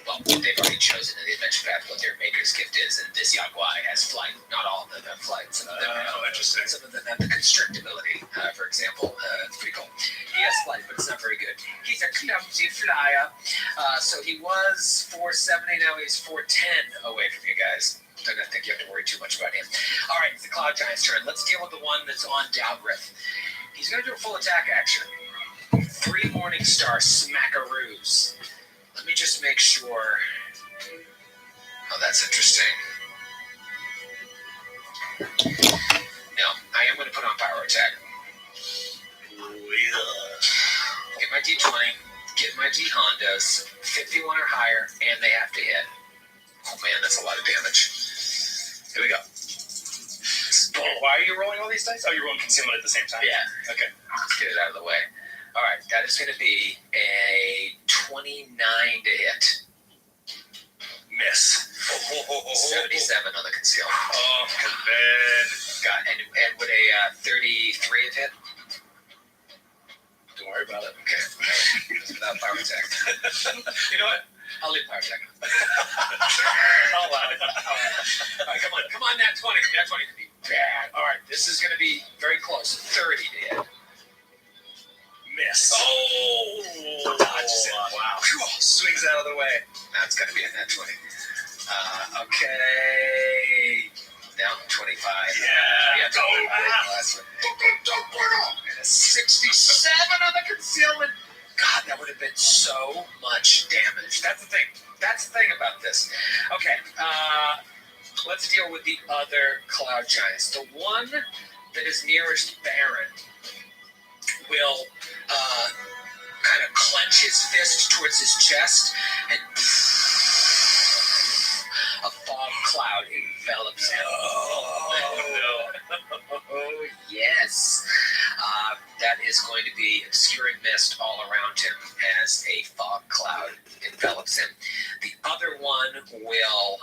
well, they've already chosen in the adventure path what their Maker's Gift is. And this Yagwai has flight. Not all of them have flight. Some of them interesting. Some of them have the constrict ability. For example, it's pretty cool. He has flight, but it's not very good. He's a clumsy flyer. So he was 470. Now he's 410 away from you guys. I don't think you have to worry too much about him. All right, it's the Cloud Giant's turn. Let's deal with the one that's on Dalgrith. He's going to do a full attack action. 3 Morning Star Smackaroos. Let me just make sure. Oh, that's interesting. No, I am going to put on Power Attack. Get my D20, get my D Hondas, 51 or higher, and they have to hit. Oh man, that's a lot of damage. Here we go. Why are you rolling all these dice? Oh, you're rolling concealment at the same time? Yeah. Okay. Let's get it out of the way. All right, that is going to be a 29 to hit. Miss. 77 on the conceal. Oh, man. And would a 33 have hit? Don't worry about it. Okay. Just without power attack. You know what? I'll leave power attack. I'll allow it. All right, come on, that 20. That 20 could be bad. All right, this is going to be very close. 30 to hit. Miss. Oh! Dodges it. Wow. Swings out of the way. That's going to be a net 20. Okay. Down 25. Yeah. Last one. And a 67 on the concealment. God, that would have been so much damage. That's the thing. That's the thing about this. Okay. Let's deal with the other Cloud Giants. The one that is nearest Baron will kind of clench his fist towards his chest, and a fog cloud envelops him. Oh, yes. That is going to be obscuring mist all around him as a fog cloud envelops him. The other one will...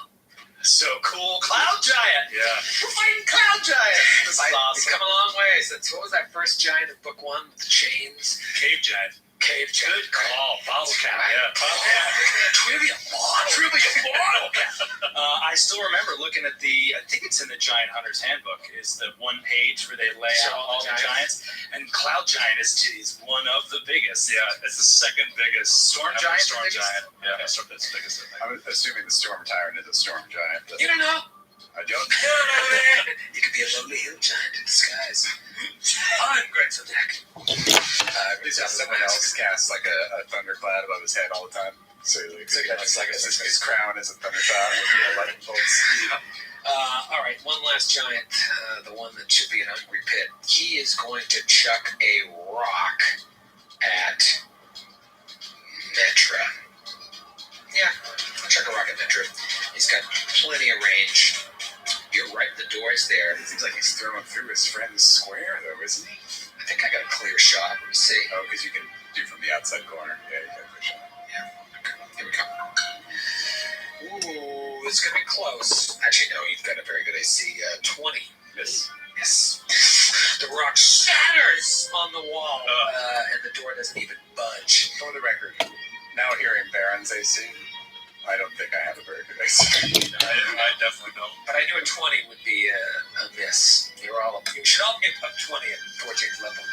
So cool. Cloud Giant. Yeah. We're fighting Cloud Giant! This is awesome. We've come a long ways. What was that first giant of book 1 with the chains? Cave Giant. Cave Giant. Good call. Bottle cap. Right. Yeah. Bottle cap. Trivia bottle. I still remember looking at I think it's in the Giant Hunter's Handbook, is the one page where they lay Show out all the giants. And Cloud Giant is one of the biggest. Yeah, it's the second biggest. Storm Giant? Storm the biggest? Giant. Yeah, that's the biggest. I'm assuming the Storm Tyrant is a Storm Giant. You don't know? I don't. No, man. You could be a lonely hill giant in disguise. I'm Greg Sodak. Please have someone else cast like a thundercloud above his head all the time. So his crown is a thundercloud with lightning bolts. All right, one last giant, the one that should be an hungry pit. He is going to chuck a rock at Metra. Yeah, chuck a rock at Metra. He's got plenty of range. You're right, the door's there. It seems like he's throwing through his friend's square, though, isn't he? I think I got a clear shot. Let me see. Oh, because you can do from the outside corner. Yeah, you got a clear shot. Yeah. Okay. was going to be close. Actually, no, you've got a very good AC. 20. Yes. Yes. The rock shatters on the wall, and the door doesn't even budge. For the record, now hearing Baron's AC, I don't think I have a very good AC. I definitely don't. But I knew a 20 would be a miss. You should all be above 20 at 14th level.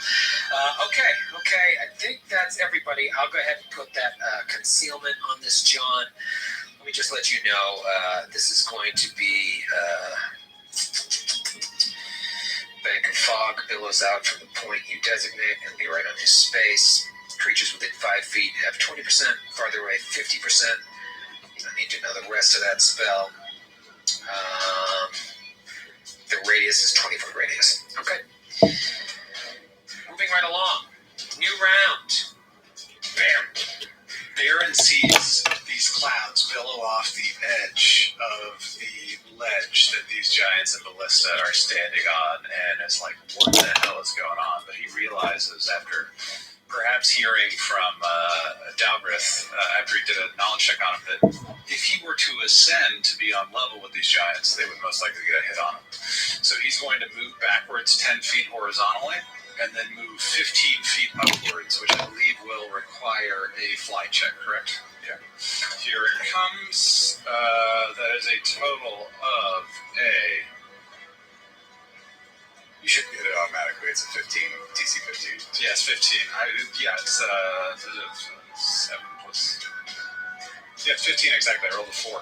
Okay. I think that's everybody. I'll go ahead and put that concealment on this John. Let me just let you know, this is going to be bank of fog billows out from the point you designate and be right on his space. Creatures within 5 feet have 20%, farther away 50%. You don't need to know the rest of that spell. The radius is 20-foot radius. Okay. Moving right along. New round. Baron sees these clouds billow off the edge of the ledge that these giants and ballista are standing on, and it's like, what the hell is going on? But he realizes after perhaps hearing from Dalgrith, after he did a knowledge check on him, that if he were to ascend to be on level with these giants, they would most likely get a hit on him. So he's going to move backwards 10 feet horizontally, and then move 15 feet upwards, which I believe will require a fly check, correct? Yeah. Here it comes. That is a total of a... You should get it automatically. It's a 15, DC 15. Yes, 15. It's 7 plus... Yeah, it's 15 exactly. I rolled a 4.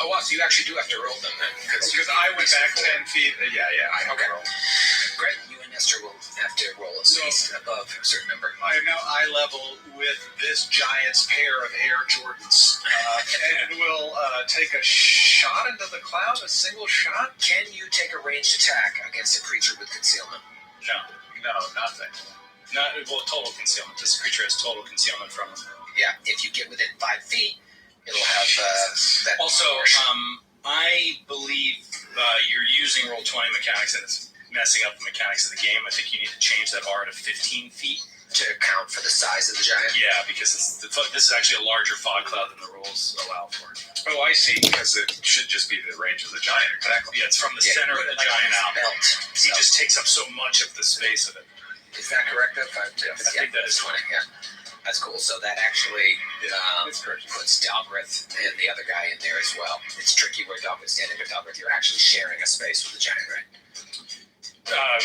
Oh, wow, so you actually do have to roll them then. Because I went back 10 feet. I have to roll. Great. You and Esther will have to roll at least above a certain number. I am now eye level with this giant's pair of Air Jordans, and will take a shot into the cloud, a single shot. Can you take a ranged attack against a creature with concealment? No, nothing. Total concealment. This creature has total concealment from him. Yeah, if you get within 5 feet, it'll have that. Also, I believe you're using Roll20 mechanics, and it's messing up the mechanics of the game. I think you need to change that R to 15 feet. To account for the size of the giant? Yeah, because this is actually a larger fog cloud than the rules allow for. Oh, I see, because it should just be the range of the giant, exactly. Yeah, it's from the center of the giant out. He just takes up so much of the space of it. Is that correct? I think that is 20, yeah. That's cool. So that actually puts Dalgrith and the other guy in there as well. It's tricky where Dalgrith's standing with Dalgrith. You're actually sharing a space with the giant, right?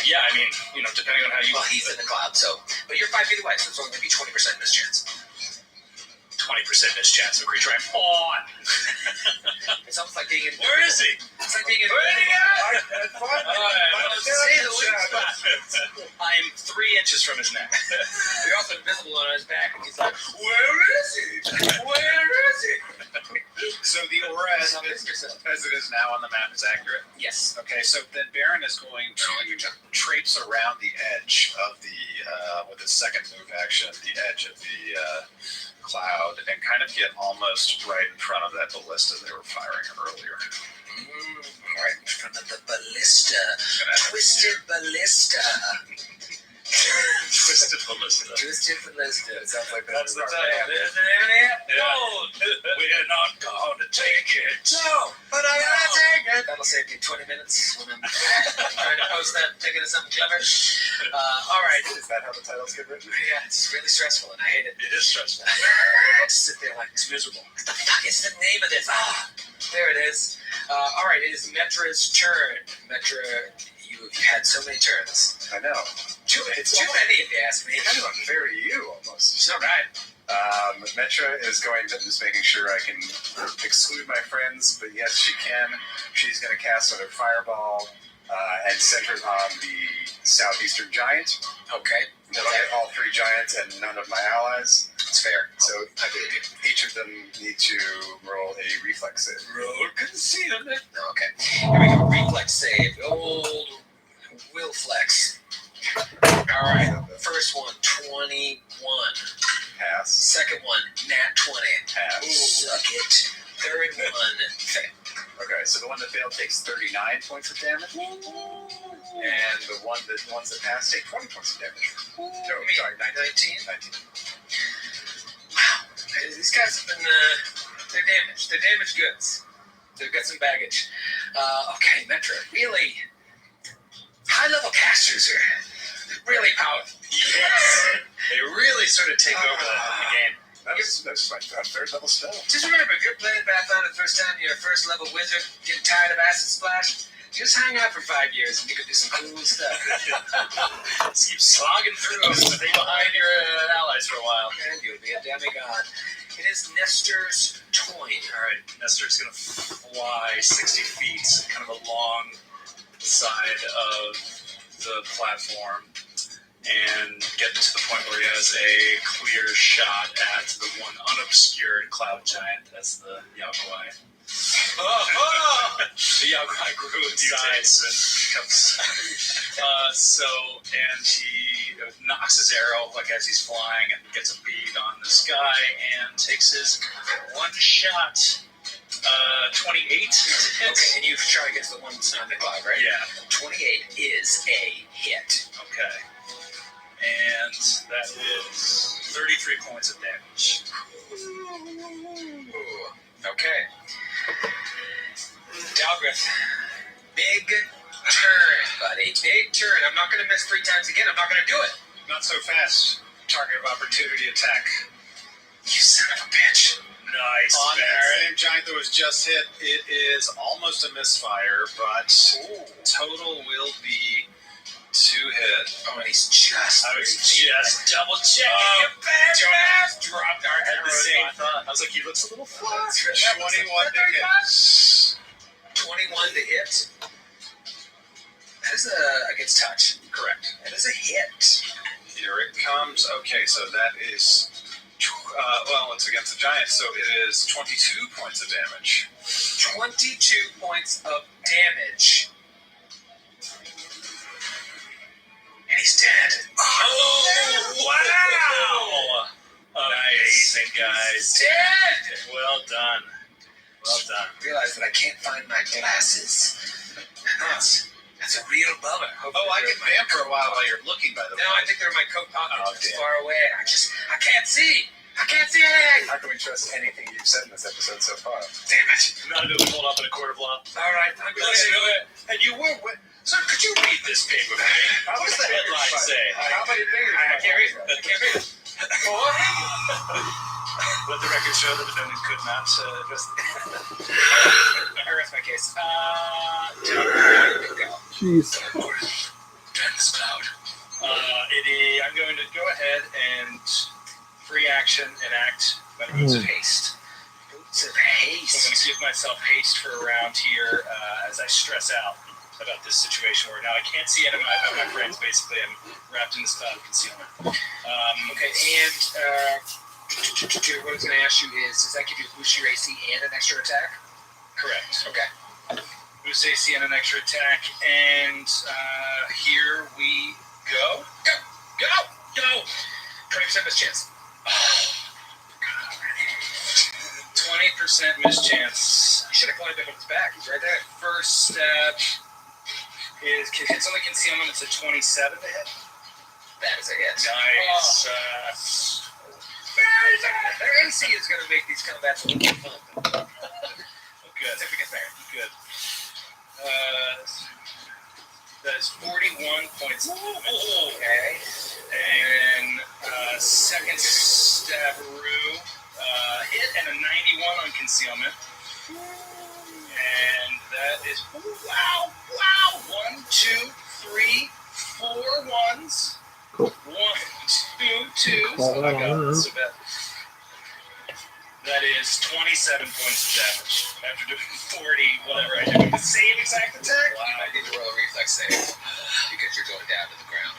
Yeah, I mean, depending on how you... Well, he's in the cloud, but you're 5 feet away, so it's only going to be 20% mischance. 20% mischance of a creature I'm on. It's almost like being in... Where is he? It's like being in... Where did he go? I'm 3 inches from his neck. You're also invisible on his back, and he's like, where is he? Where is he? So the aura as it is now on the map is accurate? Yes. Okay, so then Baron is going to traipse around the edge of the, with his second move action, the edge of the cloud, and kind of get almost right in front of that ballista they were firing earlier. Right in front of the ballista. Twisted ballista. Twisted ballista. Twisted ballista. It sounds like that's the title. No, we're not going to take it. No, but I gotta take it. That'll save you 20 minutes when I'm trying to post that, thinking of something clever. All right. Is that how the titles get written? Yeah, it's really stressful, and I hate it. It is stressful. Just sit there like it's miserable. What the fuck is the name of this? There it is. All right, it is Metra's turn. Metra, you've had so many turns. I know. Too many, if you ask me. Kind of unfair to you, almost. It's all right. Metra is going to just making sure I can exclude my friends, but yes, she can. She's going to cast another fireball and center it on the southeastern giant. Okay. That'll hit all 3 giants and none of my allies. It's fair. So I believe you. each of them need to roll a reflex save. Roll concealment. Okay. Here we go. Reflex save. Old will flex. All right. First one, 21. Pass. Second one, nat 20. Pass. Suck it. Third one, fail. Okay, so the one that failed takes 39 points of damage. And the ones that pass take 20 points of damage. No, sorry, 19. 19. Wow. These guys have been, they're damaged. They're damaged goods. They've got some baggage. Okay, Metro. Really, high-level casters are really powerful. Yes. They really sort of take over the game. That's like third level spell. Just remember, if you're playing Pathfinder the first time, you're a first-level wizard, getting tired of Acid Splash, just hang out for 5 years and you can do some cool stuff. Just keep slogging through, stay behind your allies for a while. And you'll be a demigod. It is Nestor's Toyn. All right, Nestor's going to fly 60 feet, kind of along the side of the platform, and get to the point where he has a clear shot at the one unobscured cloud giant. That's the Yaoguai. The Yaoguai grew in size and becomes and he knocks his arrow like as he's flying and gets a bead on this guy and takes his one shot. 28 to hit. Okay, and you try against the one that's not in the cloud, right? Yeah. 28 is a hit. Okay. And that is 33 points of damage. Ooh. Okay. Dalgrith, big turn, buddy. Big turn. I'm not going to miss 3 times again. I'm not going to do it. Not so fast. Target of opportunity attack. You son of a bitch. Nice. On that same giant that was just hit, it is almost a misfire, but total will be 2 hit. Oh, and he's just. I was just double checking. You bad dropped our At the arrows same on. time, I was like, he looks a little flat. 21 to hit. 21 to hit. That is against touch. Correct. That is a hit. Here it comes. Okay, so that is, it's against the giant, so it is 22 points of damage. 22 points of damage. And he's dead. Oh, wow! Amazing, guys. Dead! Well done. Well done. I realize that I can't find my glasses. That's a real bummer. Oh, I can vamp for a while you're looking, by the way. No, I think they're in my coat pocket Oh, just damn. far away. I can't see. I can't see anything. How can we trust anything you've said in this episode so far? Damn it. Not able to hold up in a court of law. All right, I'm going Let's to do it. And you were what? Sir, could you read this paper for me? What does the headline say? How many fingers? I can't read it. I can't read it. Let the record show the defendant could not address the... I rest my case. Go. Jeez. Turn this cloud. I'm going to go ahead and free action enact my boots of haste. Boots of So I'm haste. going to give myself haste for a round here as I stress out about this situation where now I can't see any of my friends. Basically, I'm wrapped in this cloud of concealment. Okay, and what I was going to ask you is, does that give you boost your AC and an extra attack? Correct. Okay. Boost AC and an extra attack, and here we go. Go! 20% miss chance. 20% miss chance. You should have pointed him on his back. He's right there. First stab is it's only concealment. It's a 27 to hit. That is a hit. Nice. Their AC is going to make these combats a little bit fun. Good. If it gets better. Good. That is 41 points. Okay. And second stabberoo hit and a 91 on concealment. And that is wow. 1, 2, 3, 4 ones. Cool. 1, 2, 2. Call So that I got on. this about. That is 27 points of damage. After doing 40, whatever I did with the same exact attack. You might need to roll a reflex save because you're going down to the ground.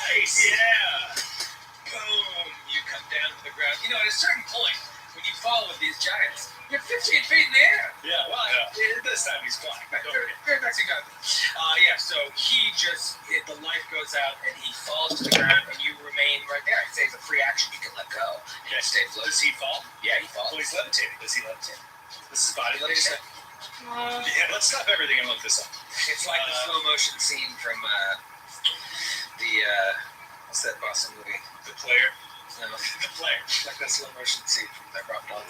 Nice! Yeah! Boom! You come down to the ground. You know, at a certain point, when you fall with these giants, you're 15 feet in the air. Yeah, well, this time he's flying. Very nice, you got it. So he just, the life goes out and he falls to the ground and you remain right there. He says a free action, you can let go. Okay. Stay floating. Does he fall? Yeah, he falls. Well, he's levitating. Does he levitate? This is body Let me just levitation? Yeah, let's stop everything and look this up. It's like the slow motion scene from what's that Boston movie? The player? No. The player. Like that slow motion scene from that rock dog.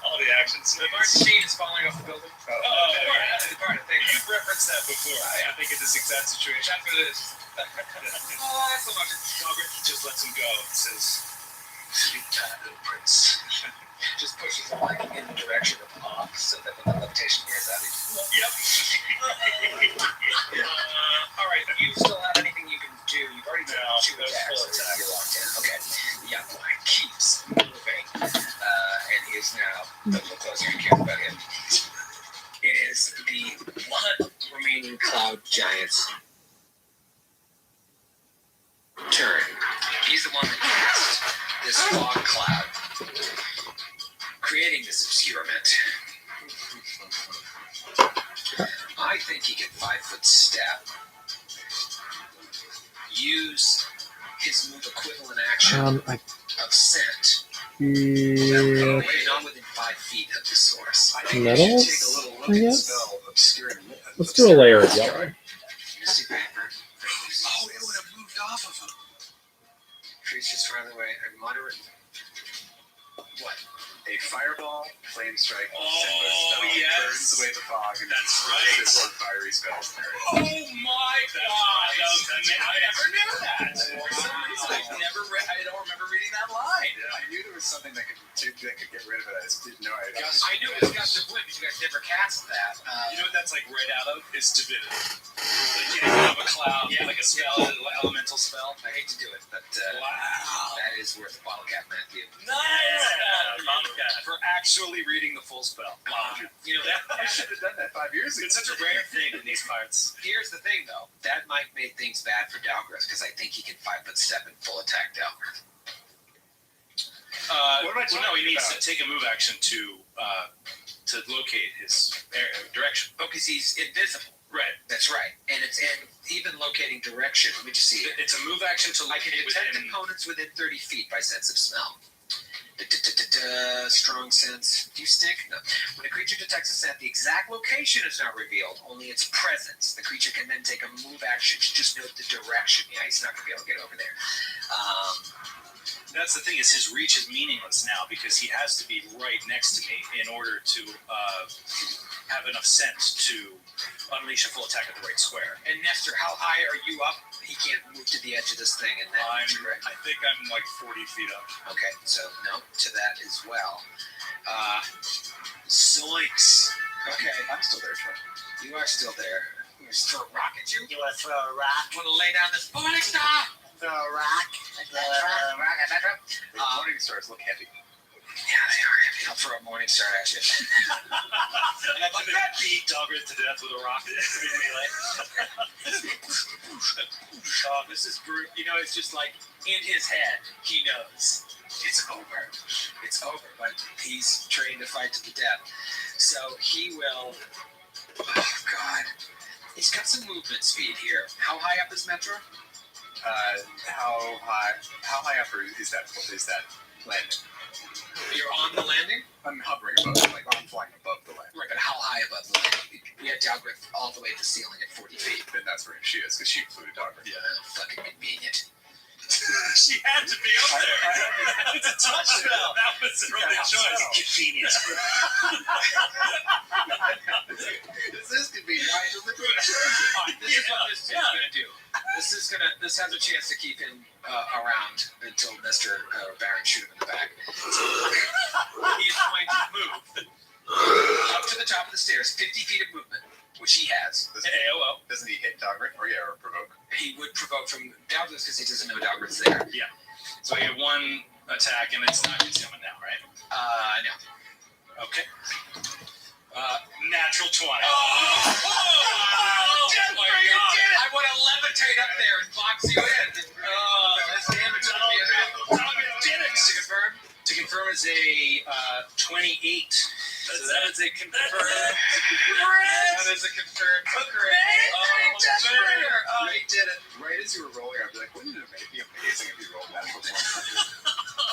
All the actions. The Martin Sheen is falling off the building. That's the part. You've referenced that before. I think it's this exact situation. That's what it is. Slow motion. Dogger just lets him go. It says, "Sleep tight, little prince." Just pushes him like in the direction of off, so that when the levitation wears out, he's Yep. all right. You still have anything you can do? You've already done No, 2 that's attacks. full attack. You're locked in. Okay. The young boy keeps moving, and he is now a little closer. You care about him. It is the one remaining cloud giant's turn. He's the one that cast this fog cloud, creating this obscurement. I think he can 5-foot step. Use his move equivalent action I of scent. yeah, Not within 5 feet of the source. I think Metals, we should take a little look I at the guess? spell obscuring. let's do a layer of yellow. Misty vapor. Oh, it would have moved off of him. Creatures farther away are moderate. What? A fireball, flame strike, Oh, similar spell, yes. burns away the fog, and That's destroys right. more fiery spells. Oh my God! I never knew that. For some reason, I don't remember reading that line. Yeah, I knew there was something that could get rid of it. I just didn't know it. I knew it was Gust of Wind, but you guys never cast that. You know what that's like right out of? Is divinity. Like you have a cloud, like a spell, an elemental spell. I hate to do it, but Wow. that is worth a bottle cap, Matthew. Nice! For actually reading the full spell. Wow. You know, I should have done that 5 years ago. It's such a rare thing in these parts. here's the thing, though. That might make things bad for Dalgrith, because I think he can 5-foot step and full attack Dalgrith. What am I no, he talking needs about? to take a move action to locate his direction. Oh, because he's invisible. Right. That's right. And even locating direction. Let me just see. It's a move action to I can locate detect within. opponents within 30 feet by sense of smell. Strong sense. Do you stick? No. When a creature detects a scent, the exact location is not revealed, only its presence. The creature can then take a move action to just note the direction. Yeah, he's not going to be able to get over there. That's the thing, is his reach is meaningless now because he has to be right next to me in order to have enough sense to unleash a full attack at the right square. And Nestor, how high are you up? He can't move to the edge of this thing, and then I right? think I'm like 40 feet up. Okay, so no to that as well. Zoinks. Okay, I'm still there, Troy. you are still there. You want to throw a rock at you? You want to throw a rock? Want to lay down this morning star? Throw a rock? Rock at that drop? The morning stars look heavy. Yeah, they are heavy. I'll throw a morning star at you. And I'm like, that beat Dalgrith to death with a rocket. This is brutal. You know, it's just like in his head, he knows it's over. It's over, but he's trained to fight to the death. So he will. Oh God, he's got some movement speed here. How high up is Metro? How high up is that landing? You're on the landing. I'm hovering above, like I'm flying above the landing. Right, but how high above the landing? We had Dalgrith all the way to the ceiling at 40 feet. Then that's where she is, because she flew to Dogger. Yeah, fucking convenient. She had to be up there. It's a tough spell. That was the only choice. Convenient. This is convenient. I deliberately chose Alright, this is what this is gonna do. This has a chance to keep him around until Mr. Baron shoot him in the back. He's going to move up to the top of the stairs, 50 feet of movement, which he has. AOO. Doesn't he hit Dogger? Or provoke? He would provoke from Dalgrith because he doesn't know Dalgrith's there. So I get one attack, and it's not concealment now, right? No. Okay. Natural 20. Oh, Jennifer, you did it! I want to levitate up there and box you in. This damage would be enough. To confirm is a 28. So that is a confirmed. That is a confirmed crit. Oh, he did it. Right as you were rolling, I'd be like, wouldn't it be amazing if you rolled that before?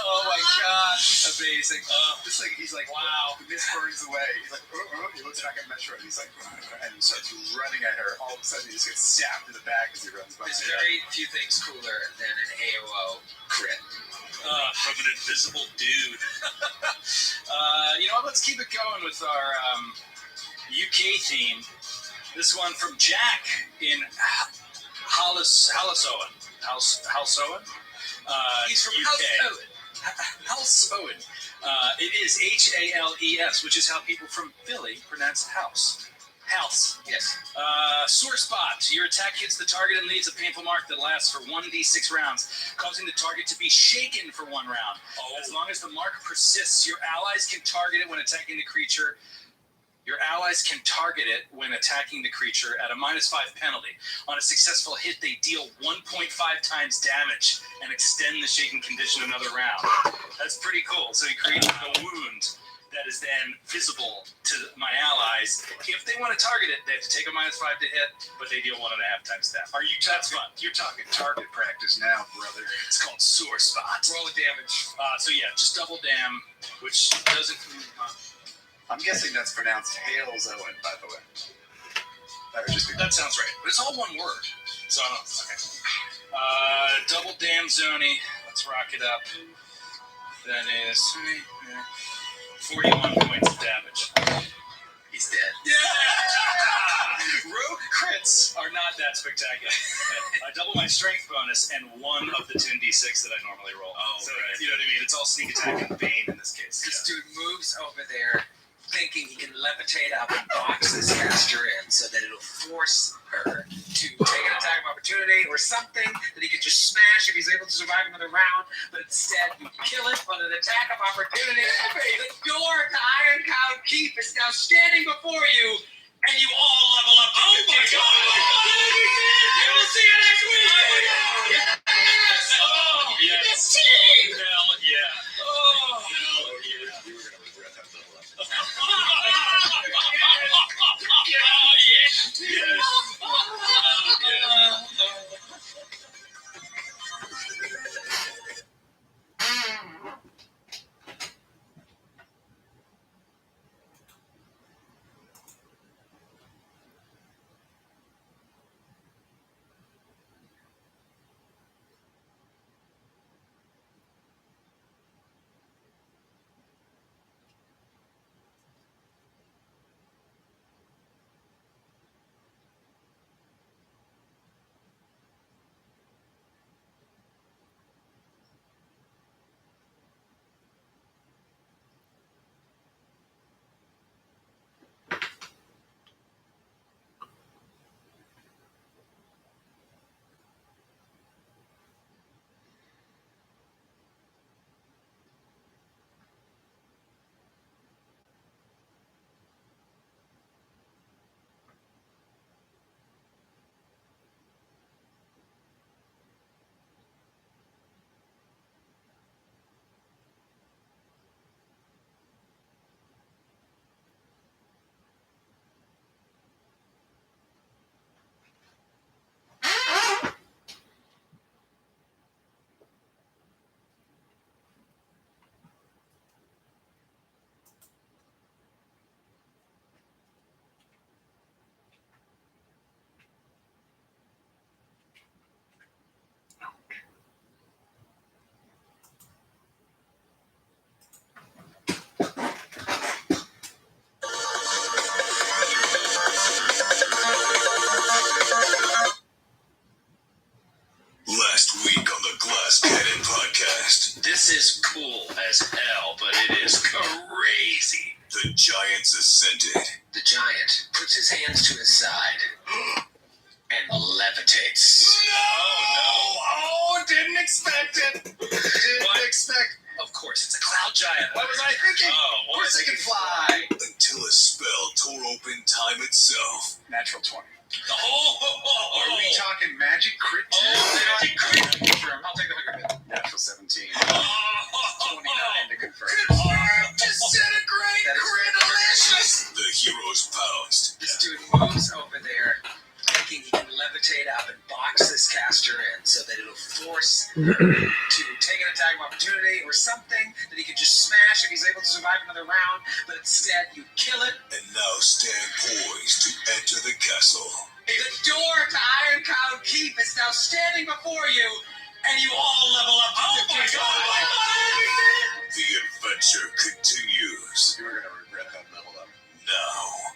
Oh my Amazing. It's like he's like, wow, the mist burns away. He's like, he looks back at Metro and he's like, and he starts running at her. All of a sudden, he just gets stabbed in the back as he runs by. There's very few things cooler than an AOO crit. From an invisible dude. You know what? Let's keep it going with our UK theme. This one from Jack in Halsowen. He's from UK. Halsowen. It is Hales, which is how people from Philly pronounce house. House. Yes. Sore spot. Your attack hits the target and leaves a painful mark that lasts for 1d6 rounds, causing the target to be shaken for 1 round. As long as the mark persists, your allies can target it when attacking the creature. Your allies can target it when attacking the creature at a -5 penalty. On a successful hit, they deal 1.5 times damage and extend the shaking condition another round. That's pretty cool. So he creates a wound that is then visible to my allies. If they want to target it, they have to take a -5 to hit, but they deal 1.5 times that. Are you That's fun. You're talking target practice now, brother. It's called sore spot. Roll the damage. So yeah, just double dam, which doesn't. I'm guessing that's pronounced Hales Owen, by the way. That sounds right, but it's all one word. So okay. Double dam Zoni. Let's rock it up. That is 41 points of damage. He's dead. Yeah! Rogue crits are not that spectacular. I double my strength bonus and 1 of the 10d6 that I normally roll. So, right. You know what I mean? It's all sneak attack and bane in this case. This dude moves over there thinking he can levitate up and box this caster in so that it'll force her to take an attack of opportunity or something that he can just smash if he's able to survive another round. But instead, you kill it on an attack of opportunity. The door to Iron Cow Keep is now standing before you, and you all level up to 15. my God! You will see you next week! Yes! Oh, yes! Hell yeah! Oh, hell yeah! You were going to regret that level up. Last week on the Glass Cannon podcast, This is cool as hell, but it is crazy. the Giants ascended. The giant puts his hands to his side and levitates. Oh, didn't expect it. Didn't expect. Of course, it's a cloud giant. What was I thinking? Oh, Of course they can fly. Until a spell tore open time itself. Natural 20. Oh, Are we talking magic crit? magic crit. Confirm. I'll take the 100 bit. Natural 17. 29 to confirm. Disintegrate, That is crit-alicious! The heroes pounced. This dude moves over there thinking he can levitate up and box this caster in so that it'll force to take an attack of opportunity or something that he could just smash if he's able to survive another round, but instead you kill it. And now stand poised to enter the castle. The door to Ironcloud Keep is now standing before you, and you all level up to 15. The adventure continues. You were going to regret that level up. Now.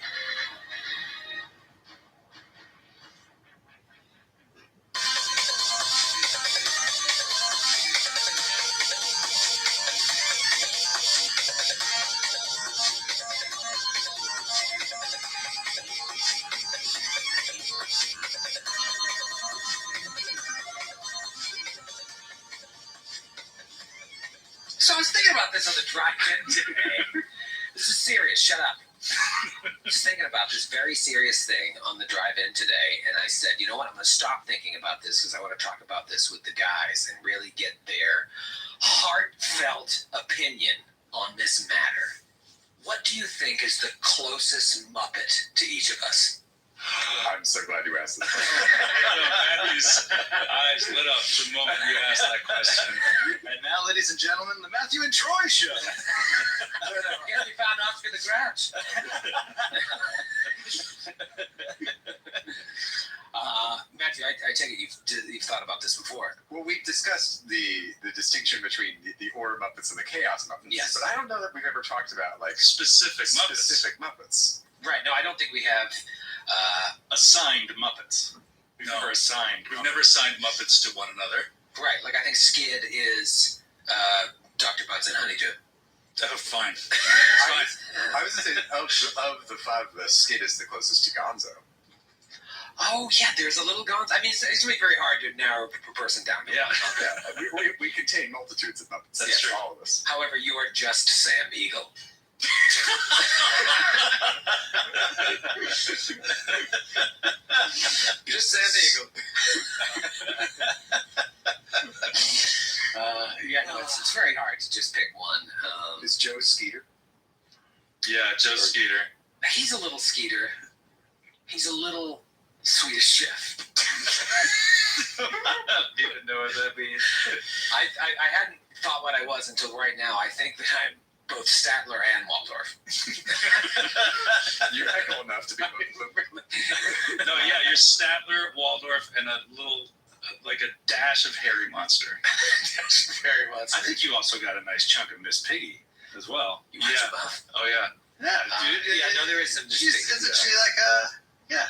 So I was thinking about this on the drive-in today. This is serious. Shut up. Just thinking about this very serious thing on the drive-in today, and I said, you know what? I'm going to stop thinking about this because I want to talk about this with the guys and really get their heartfelt opinion on this matter. What do you think is the closest Muppet to each of us? I'm so glad you asked this. Matthew's eyes lit up the moment you asked that question. And now, ladies and gentlemen, the Matthew and Troy Show. Yeah, we found Oscar the Grouch. Matthew, I take it you've thought about this before. Well, we've discussed the distinction between the Order Muppets and the Chaos Muppets. Yes. But I don't know that we've ever talked about, like, Specific Muppets. specific Muppets. Right. No, I don't think we have. Assigned Muppets. We've never assigned Muppets to one another. Right. Like I think Skid is Dr. Butts and Honeydew. Oh, fine. I was going to say, of the five of us, Skid is the closest to Gonzo. Oh yeah, there's a little Gonzo. I mean, it's going to be very hard to narrow a person down. Yeah. Yeah, we contain multitudes of Muppets. That's true. All of us. However, you are just Sam Eagle. Just Sam Eagle. Yeah, no, it's very hard to just pick one. Is Joe Skeeter? Yeah, Joe Skeeter. He's a little Skeeter. He's a little Swedish Chef. You didn't know what that means. I hadn't thought what I was until right now. I think that I'm both Statler and Waldorf. You're echo enough to be No, yeah, you're Statler, Waldorf, and a little, like a dash of Hairy Monster. Very much. I think you also got a nice chunk of Miss Piggy as well. You watch them both. Oh, yeah. Yeah, dude. Yeah, I know there is some. Isn't she like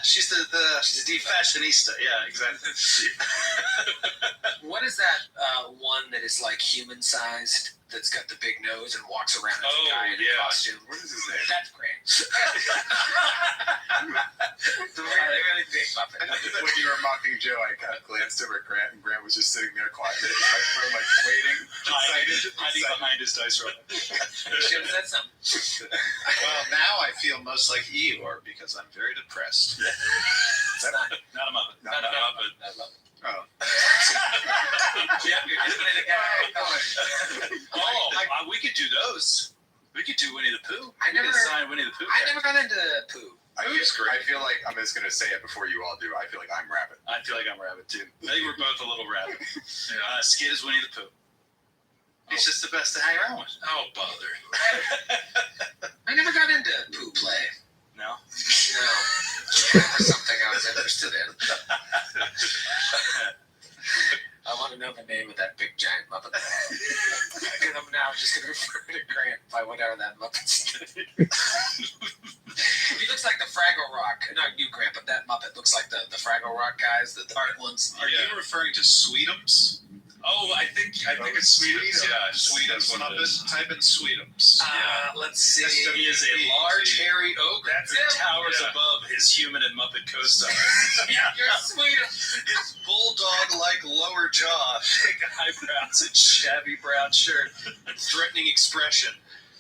she's she's the fashionista. Yeah, exactly. What is that one that is like human sized? That's got the big nose and walks around as a guy in a costume. What is his name? That's Grant. The really, really big Muppet. When you were mocking Joe, I kind of glanced over at Grant, and Grant was just sitting there quietly, like waiting, Hiding behind his dice roll. Should have said something. Well, now I feel most like Eeyore because I'm very depressed. It's not Not a Muppet. a Muppet. Not a Muppet. Oh. Yeah, you're just playing a guy. We could do those. We could do Winnie the Pooh. I We could never- assign Winnie the Pooh. I never got into poo. I feel like I'm just going to say it before you all do. I feel like I'm Rabbit. I feel like I'm Rabbit, too. I think we're both a little Rabbit. Skid is Winnie the Pooh. He's just the best to hang around with. Oh, bother. I never got into poo play. No? No. That was something I was interested in. I want to know the name of that big giant Muppet. Because I'm now just going to refer to Grant by whatever that Muppet's name. He looks like the Fraggle Rock. Not you, Grant, but that Muppet looks like the Fraggle Rock guys, the art ones. Are you referring to Sweetums? Oh, I think it's Sweetums. Yeah, Sweetums. What it is. Type in Sweetums. Let's see. He is a large, hairy ogre That's that it. towers above his human and Muppet co-stars. Yeah, you're sweet. His bulldog-like lower jaw, Big eyebrows and shabby brown shirt, and threatening expression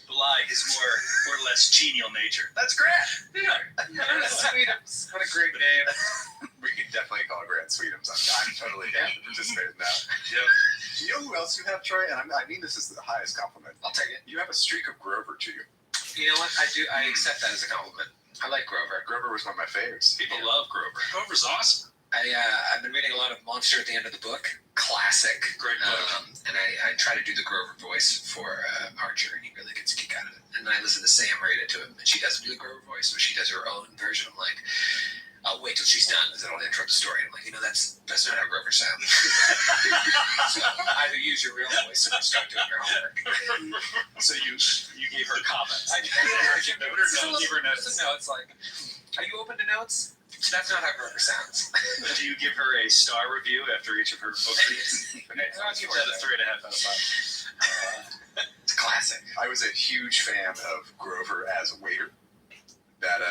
belie his more or less genial nature. That's Grant. Sweetums. What a great name. We can definitely call Grant Sweetums. I'm totally down to participate in that. Yep. You know who else you have, Troy? And I mean this is the highest compliment. I'll take it. You have a streak of Grover to you. You know what? I accept that as a compliment. I like Grover. Grover was one of my faves. People love Grover. Grover's awesome. I've been reading a lot of Monster at the End of the Book. Classic. Great book. And I try to do the Grover voice for Archer, and he really gets a kick out of it. And I listen to Sam read it to him, and she doesn't do the Grover voice, so she does her own version. I'm like, I'll wait till she's done, because I don't want to interrupt the story. I'm like, that's not how Grover sounds. So either use your real voice or start doing your homework. So you gave her comments. I give her notes. No, it's like, are you open to notes? That's not how Grover sounds. Do you give her a star review after each of her book reads? I'll give that a 3.5 out of 5. It's classic. I was a huge fan of Grover as a waiter. That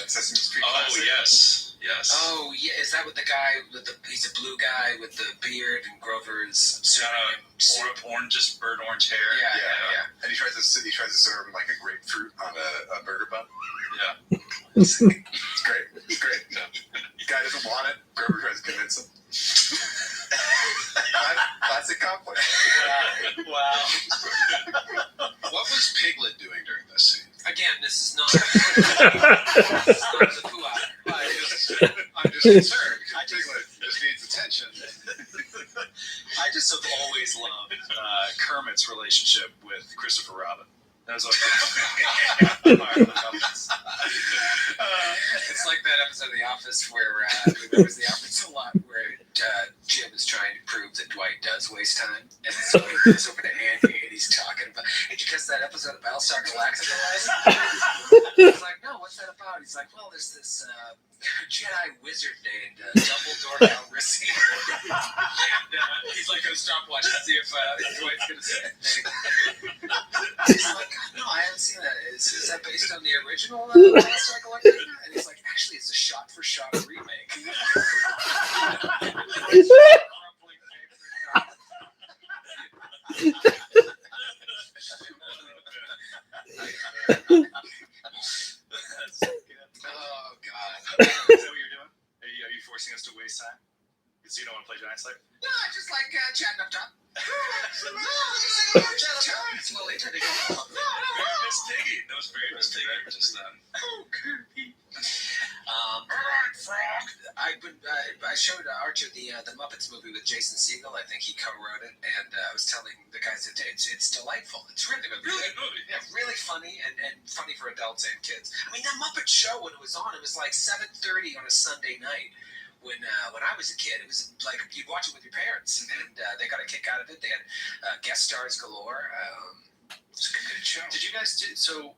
Sesame Street classic. Yes. Oh, yeah. Is that with the guy he's a blue guy with the beard, and Grover's Just burnt orange hair. Yeah. And he tries to serve him like a grapefruit on a burger bun. Yeah. It's great. Yeah. The guy doesn't want it. Grover tries to convince him. Classic conflict. Wow. What was Piglet doing during this scene? Again, this is not the poo-out. I'm just concerned because Piglet just needs attention. I just have always loved Kermit's relationship with Christopher Robin. That was like it's like that episode of The Office where there was The Office a lot where Jim is trying to prove that Dwight does waste time, and so he goes over to Andy and he's talking about, hey, did you catch that episode of Battlestar Galactica? He's like, no, what's that about? He's like, well, there's this Jedi wizard named Dumbledore Calrissian. And he's like, gonna stop watching and see if Dwight's gonna say anything. He's like, no, I haven't seen that. Is that based on the original Battlestar Galactica? And he's like, actually, it's a shot-for-shot remake. Oh, God. Is that what you're doing? Are you forcing us to waste time? Because you don't want to play Giant Slayer? No, I just like chatting up top. Slowly turning off. Miss Piggy. That was very Miss Piggy just then. Oh, Kirby. I showed Archer the Muppets movie with Jason Segel. I think he co-wrote it, and I was telling the guys that it's delightful. It's really good movie. Yeah, really funny and funny for adults and kids. I mean, that Muppet show when it was on, it was like 7:30 on a Sunday night. When I was a kid, it was like you'd watch it with your parents, and they got a kick out of it. They had guest stars galore. It's a good show. Did you guys do so?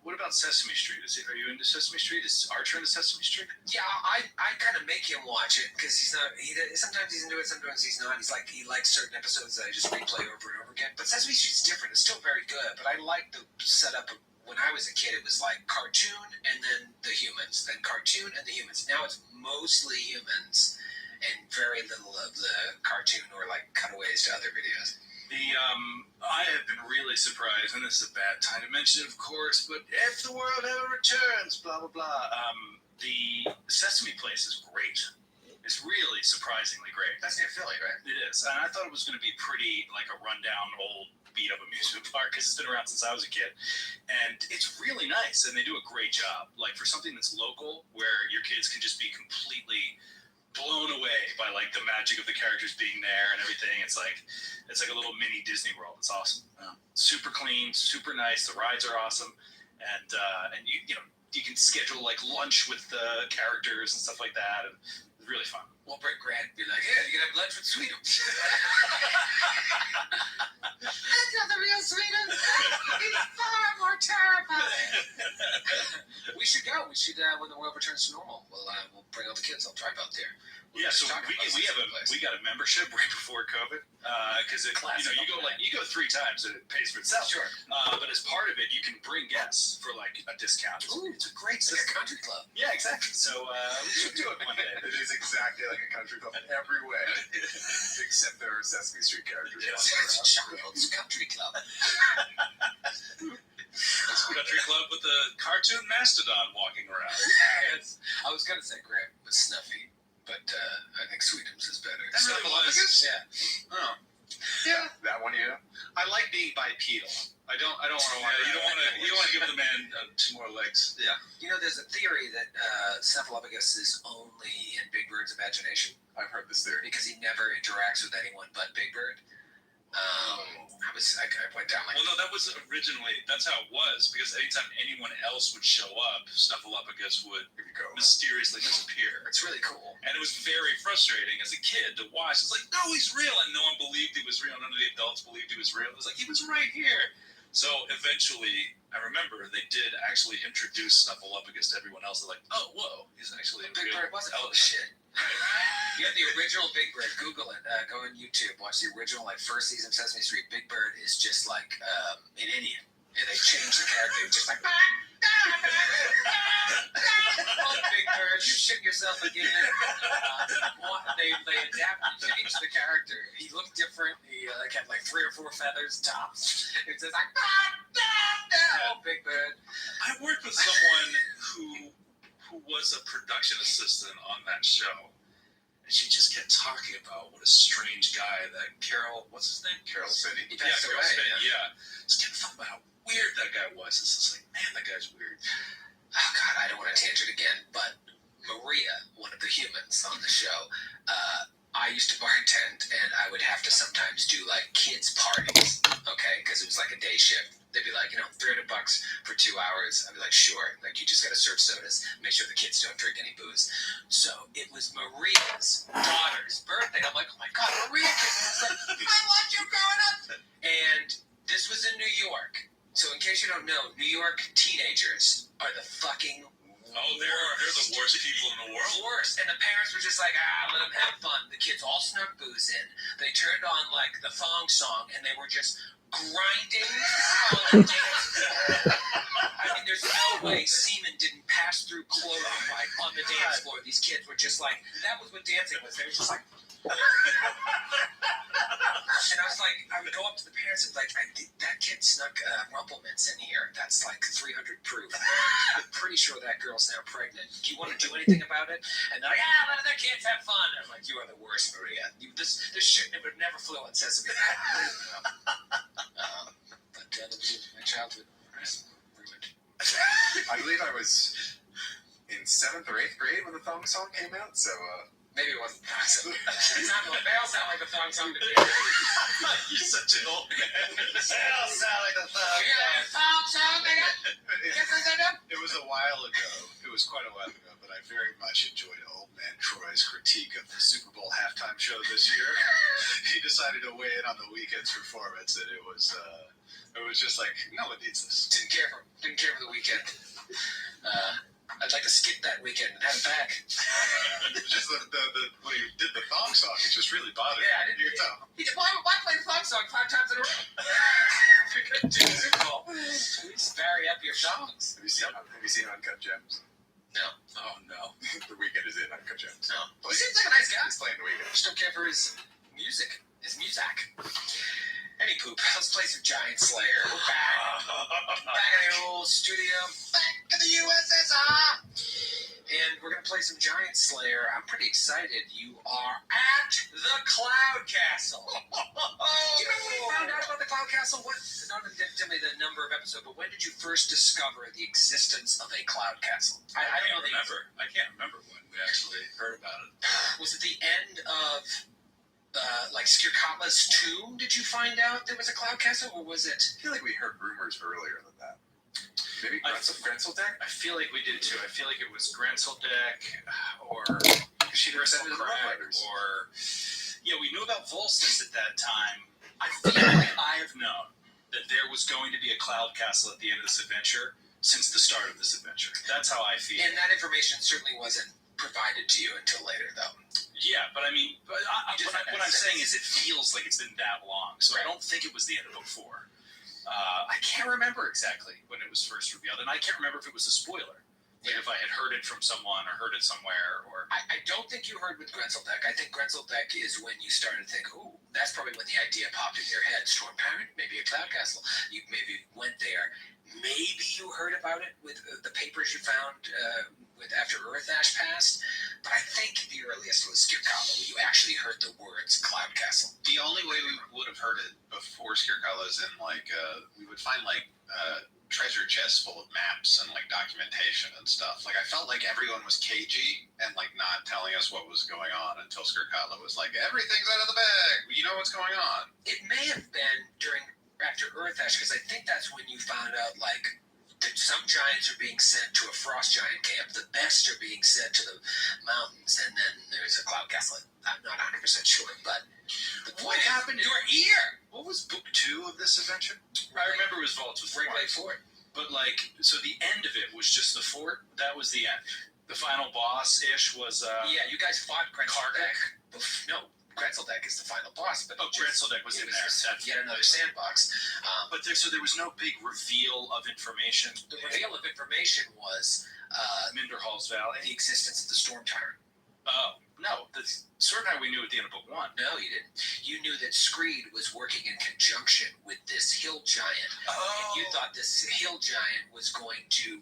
What about Sesame Street? Are you into Sesame Street? Is Archer into Sesame Street? Yeah, I kind of make him watch it because he's not. Sometimes he's into it, sometimes he's not. He likes certain episodes that I just replay over and over again. But Sesame Street's different. It's still very good. But I like the setup of when I was a kid. It was like cartoon and then the humans, then cartoon and the humans. Now it's mostly humans and very little of the cartoon or like cutaways to other videos. I have been really surprised, and this is a bad time to mention it, of course, but if the world ever returns, blah, blah, blah. The Sesame Place is great. It's really surprisingly great. That's near Philly, right? It is. And I thought it was going to be pretty like a rundown old beat-up amusement park because it's been around since I was a kid. And it's really nice, and they do a great job. Like for something that's local where your kids can just be completely blown away by like the magic of the characters being there and everything. It's like a little mini Disney World. It's awesome. Super clean, super nice. The rides are awesome, and you can schedule like lunch with the characters and stuff like that, and it's really fun. We'll bring Grant and be like, yeah, you can have lunch with Sweetums. That's not the real Sweetums. He's far more terrifying. We should go. We should, when the world returns to normal, we'll bring all the kids. I'll drive out there. Yeah, so we got a membership right before COVID because you go 3 times and it pays for itself. Sure. But as part of it, you can bring guests for like a discount. Ooh, it's a great like a country club. Yeah, exactly. So we should do it one day. It is exactly like a country club in every way, except there are Sesame Street characters. It's a child's country club. Country club with a cartoon mastodon walking around. Yes. I was gonna say Grant was Snuffy. But I think Sweetums is better. That really was. Yeah. Oh. Yeah. That one, yeah. I like being bipedal. I don't want to. You don't want to give the man 2 more legs. Yeah. There's a theory that Snuffleupagus is only in Big Bird's imagination. I've heard this theory. Because he never interacts with anyone but Big Bird. I went down like. Well, no, that was originally. That's how it was. Because anytime anyone else would show up, Snuffleupagus would mysteriously disappear. It's really cool. And it was very frustrating as a kid to watch. It's like, no, he's real, and no one believed he was real. None of the adults believed he was real. It was like he was right here. So eventually, I remember they did actually introduce Snuffleupagus to everyone else. They're like, oh, whoa, he's actually a Big real Bird wasn't full of elephant. shit. You have the original Big Bird. Google it. Go on YouTube. Watch the original, first season of Sesame Street. Big Bird is just like an Indian. And they changed the character. Just like, oh, Big Bird, you shit yourself again. They changed the character. He looked different. He had 3 or 4 feathers, tops. It's just like, oh, Big Bird. I worked with someone who was a production assistant on that show, and she just kept talking about what a strange guy that Carol, what's his name? Carol Spinney. Yeah, Carol Spinney, yeah. Just kept talking about how weird that guy was. It's just like, man, that guy's weird. Oh, God, I don't want to tangent again, but Maria, one of the humans on the show, I used to bartend, and I would have to sometimes do, kids' parties, okay? Because it was a day shift. They'd be like, $300 for 2 hours. I'd be like, sure. You just got to serve sodas. Make sure the kids don't drink any booze. So it was Maria's daughter's birthday. I'm like, oh, my God, Maria. I want you growing up. And this was in New York. So in case you don't know, New York teenagers are the fucking they're the worst people in the world. Worst. And the parents were just like, let them have fun. The kids all snuck booze in. They turned on, the thong song, and they were just grinding on the dance floor. I mean, there's no way semen didn't pass through clothing, on the dance floor. These kids were just that was what dancing was. They were just like... And I was like, I would go up to the parents and be like, that kid snuck Rumplemints in here. That's 300 proof. I'm pretty sure that girl's now pregnant. Do you want to do anything about it? And they're like, let their kids have fun. I'm like, you are the worst, Maria. This shit would never flew on Sesame. But that was my childhood. Ruined. I believe I was in 7th or 8th grade when the thong song came out, so maybe it wasn't thong song. They all sound like a thong song to me. You're such an old man. They all sound like a thong. Thong song, nigga. It was a while ago. It was quite a while ago, but I very much enjoyed Old Man Troy's critique of the Super Bowl halftime show this year. He decided to weigh in on the Weeknd's performance, and it was just like, no one needs this. Didn't care for the Weeknd. I'd like to skip that weekend and have it back. Just the when he did the thong song, it just really bothered me. Yeah, I didn't tell. He did. Why play the thong song 5 times in a row? We're gonna do the Super Bowl. Please vary up your songs. Have you seen Uncut Gems? No. Oh, no. The Weeknd is in Uncut Gems. No. He seems like a nice guy. He's playing the Weeknd. Just don't care for his music. Any poop. Let's play some Giant Slayer. We're back. Back in the old studio. Back in the USSR. And we're going to play some Giant Slayer. I'm pretty excited. You are at the Cloud Castle. You know when you found out about the Cloud Castle? Not necessarily the number of episodes, but when did you first discover the existence of a Cloud Castle? I don't remember. I can't remember when we actually heard about it. Was it the end of... Skirkatla's tomb, did you find out there was a Cloud Castle, or was it? I feel like we heard rumors earlier than that. Maybe Grenseldeck? I feel like we did too. I feel like it was Grenseldeck or Craig, or we knew about Volstis at that time. I feel like I have known that there was going to be a Cloud Castle at the end of this adventure since the start of this adventure. That's how I feel. And that information certainly wasn't provided to you until later, though. Yeah, but I mean, what I'm saying is it feels like it's been that long, so right. I don't think it was the end of Book 4. I can't remember exactly when it was first revealed, and I can't remember if it was a spoiler. If I had heard it from someone or heard it somewhere, or... I don't think you heard with Grenseldeck. I think Grenseldeck is when you started to think, ooh, that's probably when the idea popped in your head. Storm Parent, maybe a Cloud Castle. You maybe went there. Maybe you heard about it with the papers you found after Earth Ash passed, but I think the earliest was Skirkala, where you actually heard the words Cloud Castle. The only way we would have heard it before Skirkala is in we would find treasure chests full of maps and documentation and stuff. I felt like everyone was cagey and not telling us what was going on until Skirkala was like, everything's out of the bag. You know what's going on. It may have been after Earth Ash, because I think that's when you found out that some giants are being sent to a frost giant camp. The best are being sent to the mountains, and then there's a Cloud Castle. I'm not 100% sure, but the point happened? Your ear. What was book 2 of this adventure? I remember it was Vaults with Ringley Fort. But so the end of it was just the fort. That was the end. The final boss-ish was. Yeah, you guys fought Grenzeldeck. No, Grenzeldeck is the final boss. But Grenzeldeck was in there. Yet another sandbox. But there was no big reveal of information. The reveal of information was Minderhall's Valley. The existence of the Storm Tyrant. Oh, no. The Storm Tyrant we knew at the end of book 1. No, you didn't. You knew that Screed was working in conjunction with this hill giant. Oh. And you thought this hill giant was going to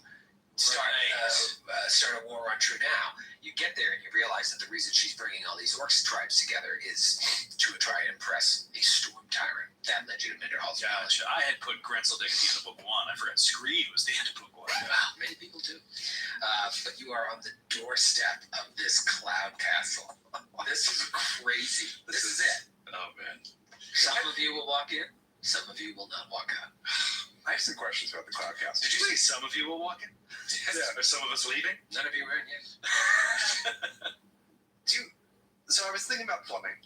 start a war on True Now. You get there and you realize that the reason she's bringing all these orcs tribes together is to try and impress a Storm Tyrant. That led you to Minderhall's Valley. Gotcha. I had put Grenzeldeck at the end of book 1. I forgot Screed was the end of book 1. Well, many people do. But you are on the doorstep of this Cloud Castle. This is crazy. This is it. Oh, man. Some of you will walk in. Some of you will not walk out. I have some questions about the Cloud Castle. Did you say some of you will walk in? Yes. Are some of us leaving? None of you are in yet. So I was thinking about plumbing,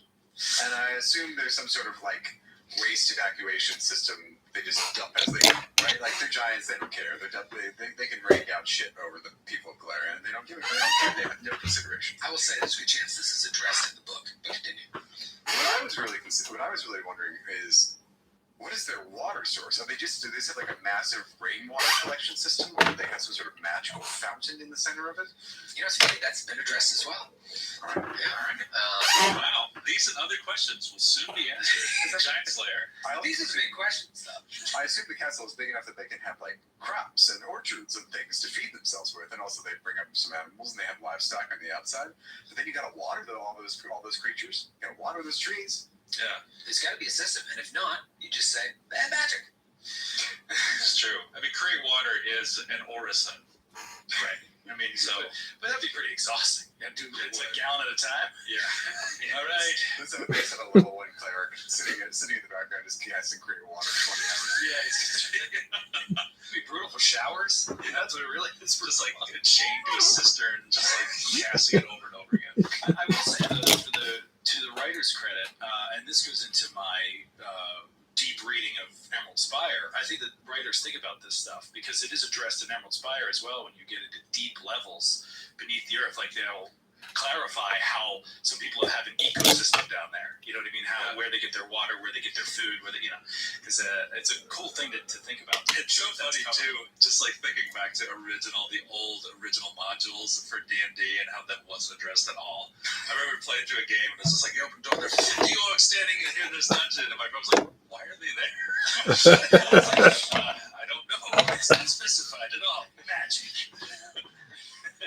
and I assume there's some sort of waste evacuation system. They just dump as they go, right? They're giants, they don't care. They can rain down shit over the people of Galarian, and they don't have no consideration. I will say there's a good chance this is addressed in the book, but continue. What I was really wondering is, what is their water source? Do they have a massive rainwater collection system, or do they have some sort of magical fountain in the center of it? It's funny, that's been addressed as well. All right. Yeah. Wow. These and other questions will soon be answered. Giant Slayer. These are the big questions, though. I assume the castle is big enough that they can have crops and orchards and things to feed themselves with, and also they bring up some animals and they have livestock on the outside. But then you got to water all those creatures. You got to water those trees. Yeah. There's got to be a system, and if not, you just say bad magic. It's true. Create water is an orison. Right. But that'd be pretty exhausting. Yeah, dude, it's a gallon at a time. Yeah. All right. Let's have a level 1 cleric sitting in the background just casting create water for 20 hours. Yeah, it'd be brutal for showers. Yeah, that's what it really is. It's chained to a cistern, just casting it over and over again. I will say to the writer's credit, and this goes into my deep reading of Emerald Spire, I think that writers think about this stuff because it is addressed in Emerald Spire as well when you get into deep levels beneath the earth. They'll clarify how some people have an ecosystem down there. You know what I mean? Where they get their water, where they get their food, because it's a cool thing to think about. It's so funny too, just thinking back to the old original modules for D&D and how that wasn't addressed at all. I remember playing through a game and it's just you open the door, there's 50 orcs standing in this dungeon, and my friend was why are they there? I don't know. It's not specified at all. Magic.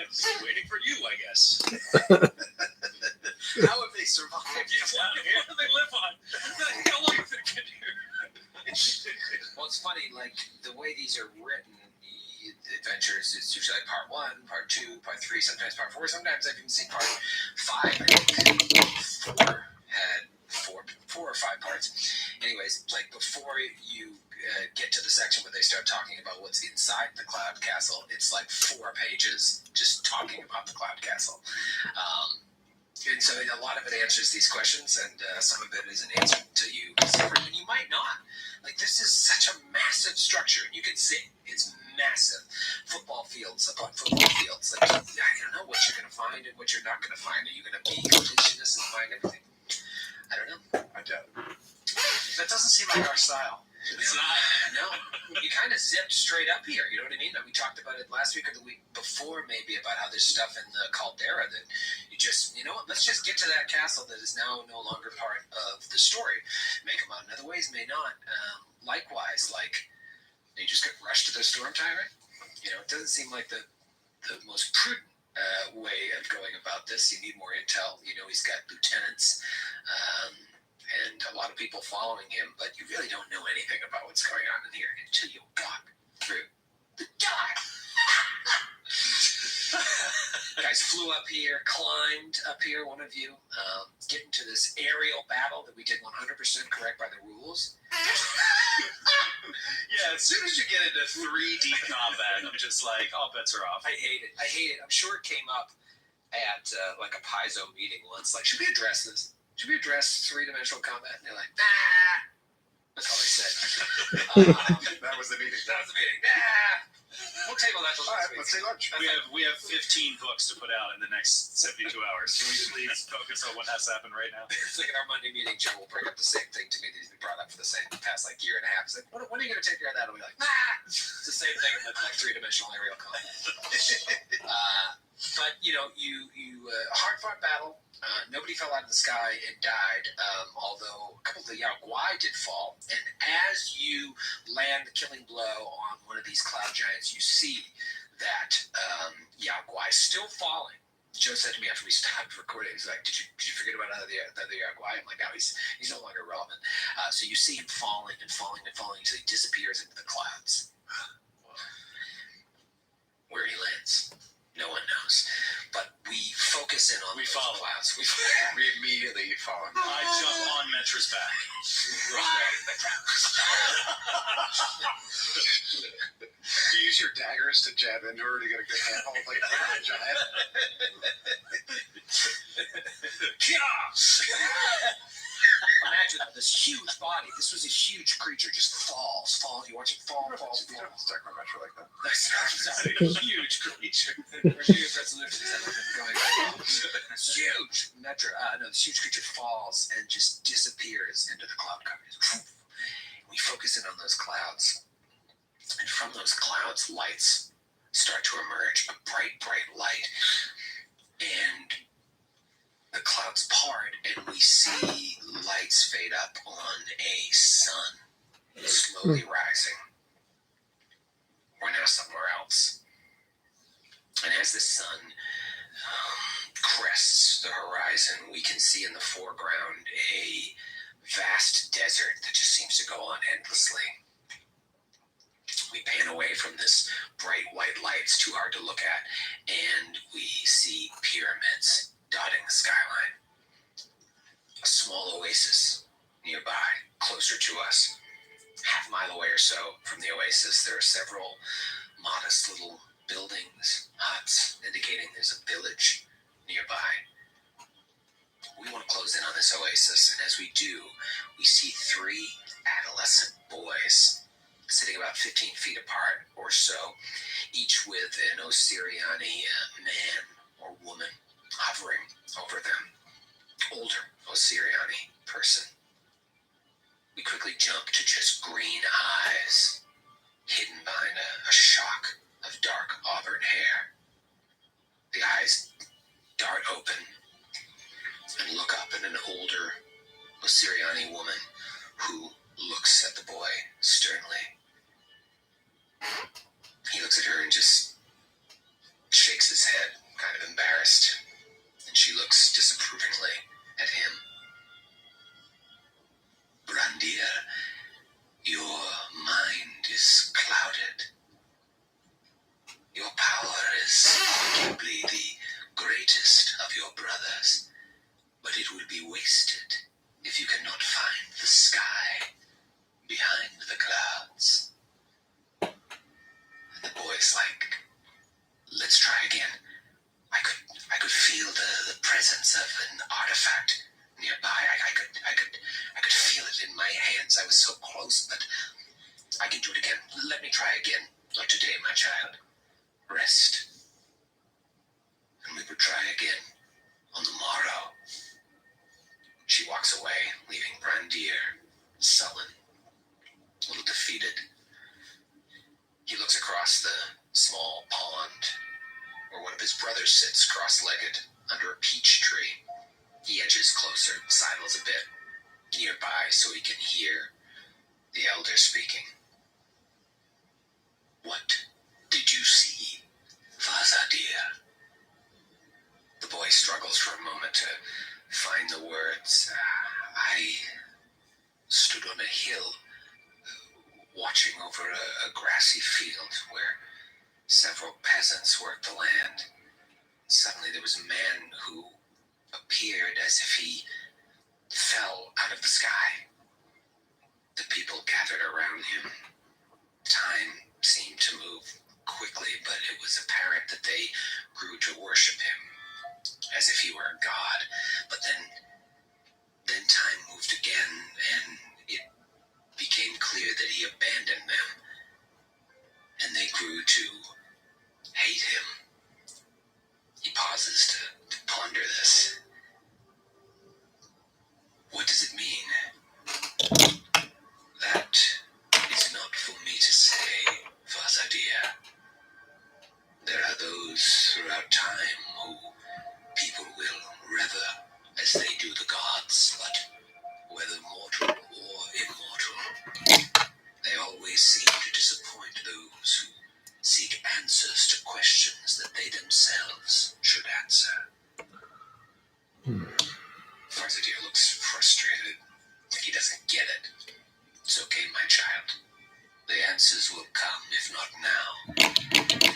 Just waiting for you, I guess. How have they survived? What do they live on? How long have they been here? Well, it's funny, the way these are written, the adventures, it's usually part 1, part 2, part 3, sometimes part 4, sometimes I've even seen part 5, I think. 4 had 4 or 5 parts. Anyways, before you get to the section where they start talking about what's inside the Cloud Castle, it's 4 pages just talking about the Cloud Castle. And so a lot of it answers these questions, and some of it is an answer to you discovered, and you might not. This is such a massive structure, and you can see it's massive. Football fields upon football fields. I don't know what you're going to find and what you're not going to find. Are you going to be completionist and find everything? I don't know. I doubt it. That doesn't seem like our style. It's not. No. You kind of zipped straight up here. You know what I mean? We talked about it last week or the week before, maybe, about how there's stuff in the Caldera that you just, let's just get to that castle that is now no longer part of the story. May come out in other ways, may not. Likewise, they just get rushed to the Storm Tyrant. It doesn't seem like the most prudent way of going about this. You need more intel. You know, he's got lieutenants and a lot of people following him, but you really don't know anything about what's going on in here until you walk through the door. Guys flew up here, climbed up here, one of you, get into this aerial battle that we did 100% correct by the rules. Yeah, as soon as you get into 3D combat, I'm just like, all bets are off. I hate it. I'm sure it came up at like a Paizo meeting once. Like, should we address this? Should we address three-dimensional combat? And they're like, nah. That's all they said. That was the meeting. That was the meeting. Nah. We'll table that till All next right, week. let's take lunch. We have 15 books to put out in the next 72 hours. Can we please focus on what has happened right now? It's like in our Monday meeting, Joe will bring up the same thing to me that he's been brought up for the past like year and a half. He's like, when are you going to take care of that? I'll be like, nah. It's the same thing with like three-dimensional aerial combat. But you know, you hard-fought battle. Nobody fell out of the sky and died, although a couple of the Yaogwai did fall. And as you land the killing blow on one of these cloud giants, you see that Yaogwai still falling. Joe said to me after we stopped recording, he's like, did you forget about the other Yaogwai? I'm like, no, he's no longer relevant. So you see him falling and falling and falling until he disappears into the clouds. Where he lands, no one knows. But we focus in on those clouds. We immediately fall. I jump on Metra's back. Do you use your daggers to jab into her to get a good handhold like a giant? Imagine this huge body. This was a huge creature, just falls. You watch it fall. You don't have to stack my Metra like that. That's a huge creature. It's huge. Metra. No, this huge creature falls and just disappears into the cloud cover. We focus in on those clouds. And from those clouds, lights start to emerge. A bright, bright light. And the clouds part, and we see lights fade up on a sun slowly rising. We're now somewhere else. And as the sun crests the horizon, we can see in the foreground a vast desert that just seems to go on endlessly. We pan away from this bright white light. It's too hard to look at. And we see pyramids dotting the skyline. A small oasis nearby, closer to us. Half a mile away or so from the oasis, there are several modest little buildings, huts, indicating there's a village nearby. We want to close in on this oasis, and as we do, we see three adolescent boys sitting about 15 feet apart or so, each with an Osiriani man or woman hovering over them. Older Osiriani person. We quickly jump to just green eyes, hidden behind a shock of dark auburn hair. The eyes dart open and look up at an older Osiriani woman who looks at the boy sternly. He looks at her and just shakes his head, kind of embarrassed, and she looks disapprovingly at him. Brandir, your mind is clouded. Your power is arguably the greatest of your brothers, but it will be wasted if you cannot find the sky behind the clouds. And the boy's like, let's try again. I could feel the presence of an artifact nearby. I could feel it in my hands. I was so close, but I can do it again. Let me try again. Like today, my child. Rest. And we would try again on the morrow. She walks away, leaving Brandir sullen, a little defeated. He looks across the small pond where one of his brothers sits cross-legged under a peach tree. He edges closer, sidles a bit nearby so he can hear the elder speaking. What did you see, Father dear? watching over a grassy field where several peasants worked the land. Suddenly there was a man who appeared as if he fell out of the sky. The people gathered around him. Time seemed to move quickly, but it was apparent that they grew to worship him as if he were a god. But then time moved again, and it became clear that he abandoned them, and they grew to hate him. He pauses to ponder this. What does it mean? That is not for me to say, Fazadir. There are those throughout time who people will rever as they do the gods, but whether mortal or immortal, they always seem to disappoint those who seek answers to questions that they themselves should answer. Farzadir looks frustrated. He doesn't get it. It's okay, my child. The answers will come, if not now,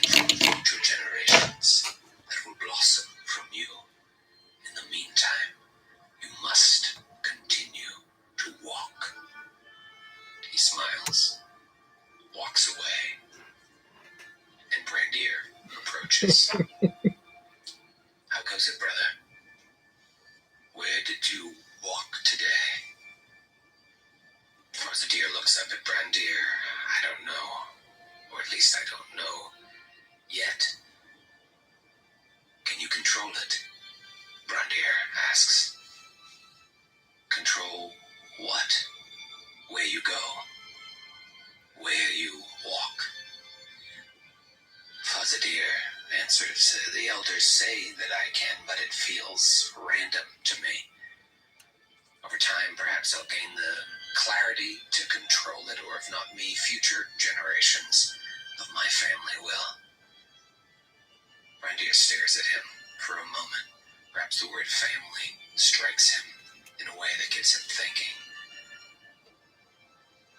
from future generations that will blossom from you. In the meantime, you must continue to walk. He smiles, walks away, and Brandir approaches. How goes it, brother? Where did you walk today? Farzadir looks up at Brandir. I don't know. Or at least I don't know yet. Can you control it? Brandir asks. Control what? Where you go? Where you walk? Fazadir answers, the elders say that I can, but it feels random to me. Over time, perhaps I'll gain the clarity to control it, or if not me, future generations of my family will. Brandir stares at him for a moment. Perhaps the word family strikes him in a way that gets him thinking.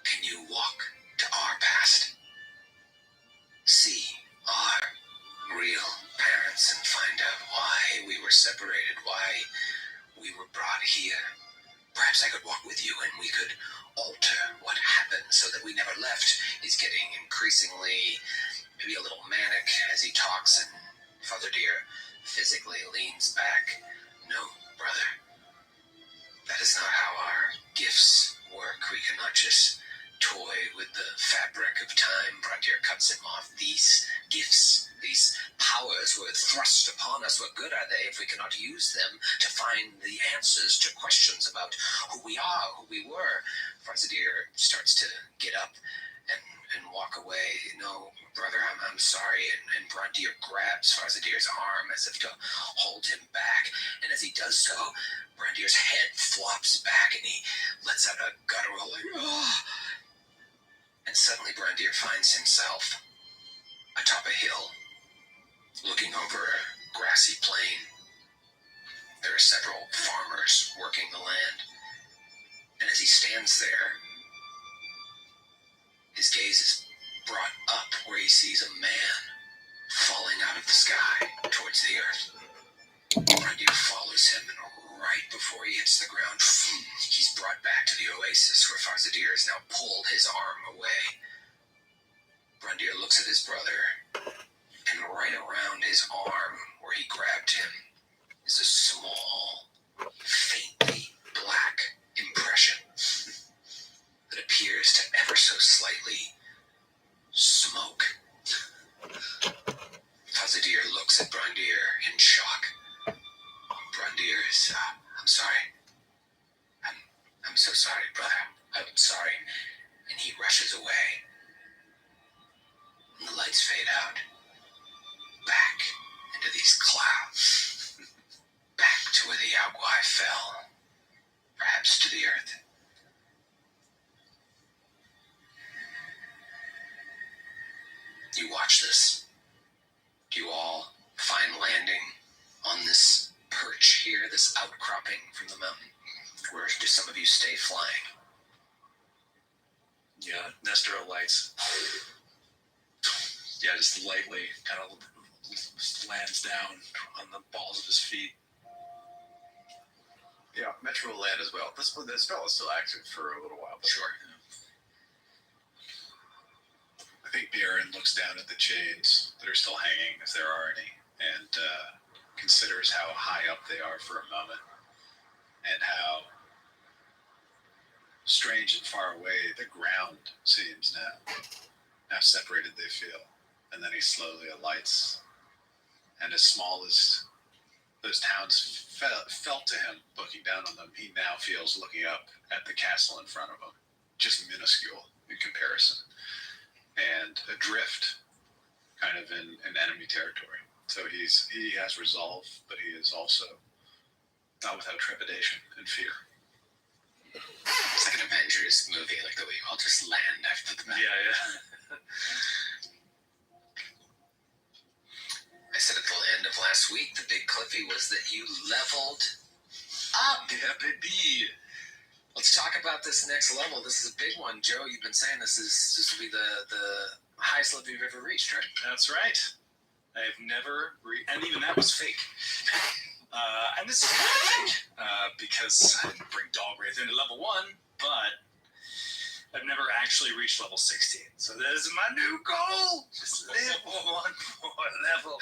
Can you walk to our past? See our real parents and find out why we were separated, why we were brought here. Perhaps I could walk with you and we could alter what happened so that we never left. He's getting increasingly, maybe a little manic as he talks, and Fazadir physically leans back. No, brother. That is not how our gifts work. We cannot just toy with the fabric of time. Brandir cuts him off. These gifts, these powers were thrust upon us. What good are they if we cannot use them to find the answers to questions about who we are, who we were? Fazadir starts to get up and walk away. No, brother, I'm sorry. And Brandir grabs Farzadir's arm as if to hold him back. And as he does so, Brandir's head flops back and he lets out a guttural, like, oh. And suddenly Brandir finds himself atop a hill, looking over a grassy plain. There are several farmers working the land. And as he stands there, his gaze is brought up where he sees a man falling out of the sky towards the earth. Brandir follows him, and right before he hits the ground, he's brought back to the oasis where Farzadir has now pulled his arm away. Brandir looks at his brother, and right around his arm, where he grabbed him, is a small, faintly black impression that appears to ever so slightly smoke. Fazadir looks at Brandir in shock. Brandir is, I'm sorry. I'm so sorry, brother. I'm sorry. And he rushes away. And the lights fade out. Back into these clouds. Back to where the Yaguai fell. Perhaps to the earth. You watch this. Do you all find landing on this perch here, this outcropping from the mountain? Or do some of you stay flying? Yeah, Nestero lights. Yeah, just lightly kind of lands down on the balls of his feet. Yeah, Metro will land as well. This spell is still active for a little while. Sure. I think Bjorn looks down at the chains that are still hanging, if there are any, and considers how high up they are for a moment, and how strange and far away the ground seems now. How separated they feel. And then he slowly alights, and as small as those towns felt to him looking down on them, he now feels looking up at the castle in front of him, just minuscule in comparison, and adrift, kind of in enemy territory. So he has resolve, but he is also not without trepidation and fear. It's like an Avengers movie, like the way you all just land after the battle. Yeah. I said at the end of last week, the big Cliffy was that you leveled up. Yeah, baby. Let's talk about this next level. This is a big one, Joe. You've been saying this will be the highest level you've ever reached, right? That's right. I have never, and even that was fake. And this is fake because I didn't bring Dogwraith into level 1, but I've never actually reached level 16. So that is my new goal. Just live one more level.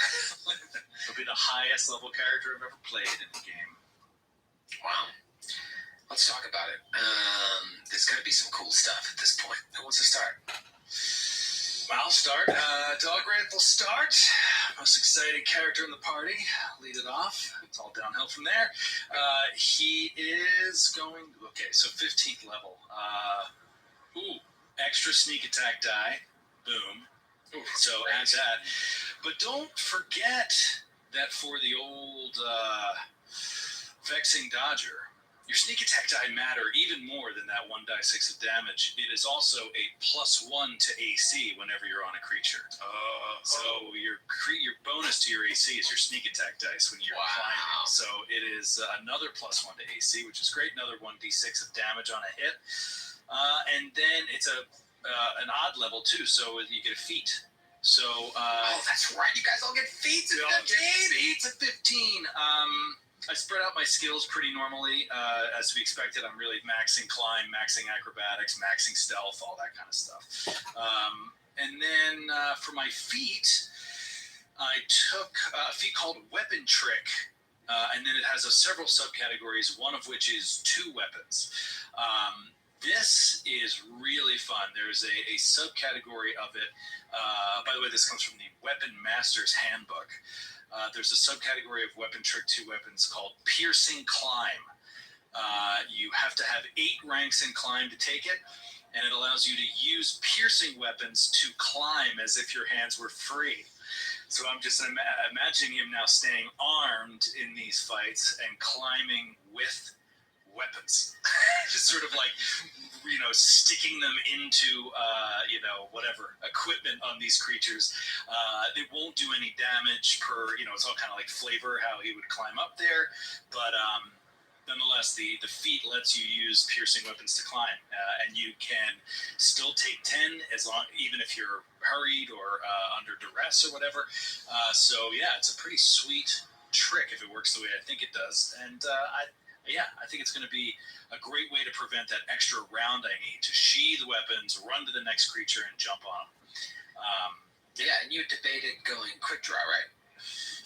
It'll be the highest level character I've ever played in the game. Wow. Let's talk about it. There's got to be some cool stuff at this point. Who wants to start? I'll start. Dogwraith will start. Most exciting character in the party. Lead it off. It's all downhill from there. He is going... Okay, so 15th level. Extra sneak attack die. Boom. So add that. But don't forget that for the old Vexing Dodger, your sneak attack die matter even more than that 1d6 of damage. It is also a +1 to AC whenever you're on a creature. So your bonus to your AC is your sneak attack dice when you're climbing. So it is another +1 to AC, which is great. Another 1d6 of damage on a hit. And then it's an odd level too, so you get a feat. So that's right. You guys all get feats at 15. Feats at 15. I spread out my skills pretty normally, as to be expected. I'm really maxing climb, maxing acrobatics, maxing stealth, all that kind of stuff. And then for my feat, I took a feat called Weapon Trick, and then it has several subcategories, one of which is 2 weapons. This is really fun. There's a subcategory of it. By the way, this comes from the Weapon Master's Handbook. There's a subcategory of Weapon Trick 2 weapons called Piercing Climb. You have to have 8 ranks in Climb to take it, and it allows you to use piercing weapons to climb as if your hands were free. So I'm just imagining him now staying armed in these fights and climbing with weapons. Just sort of like, sticking them into, whatever equipment on these creatures. They won't do any damage per, it's all kind of like flavor how he would climb up there. But nonetheless, the feat lets you use piercing weapons to climb. And you can still take 10 even if you're hurried or under duress or whatever. So yeah, it's a pretty sweet trick if it works the way I think it does. And I think it's going to be a great way to prevent that extra round I need to sheathe weapons, run to the next creature, and jump on them. And you debated going quick draw, right?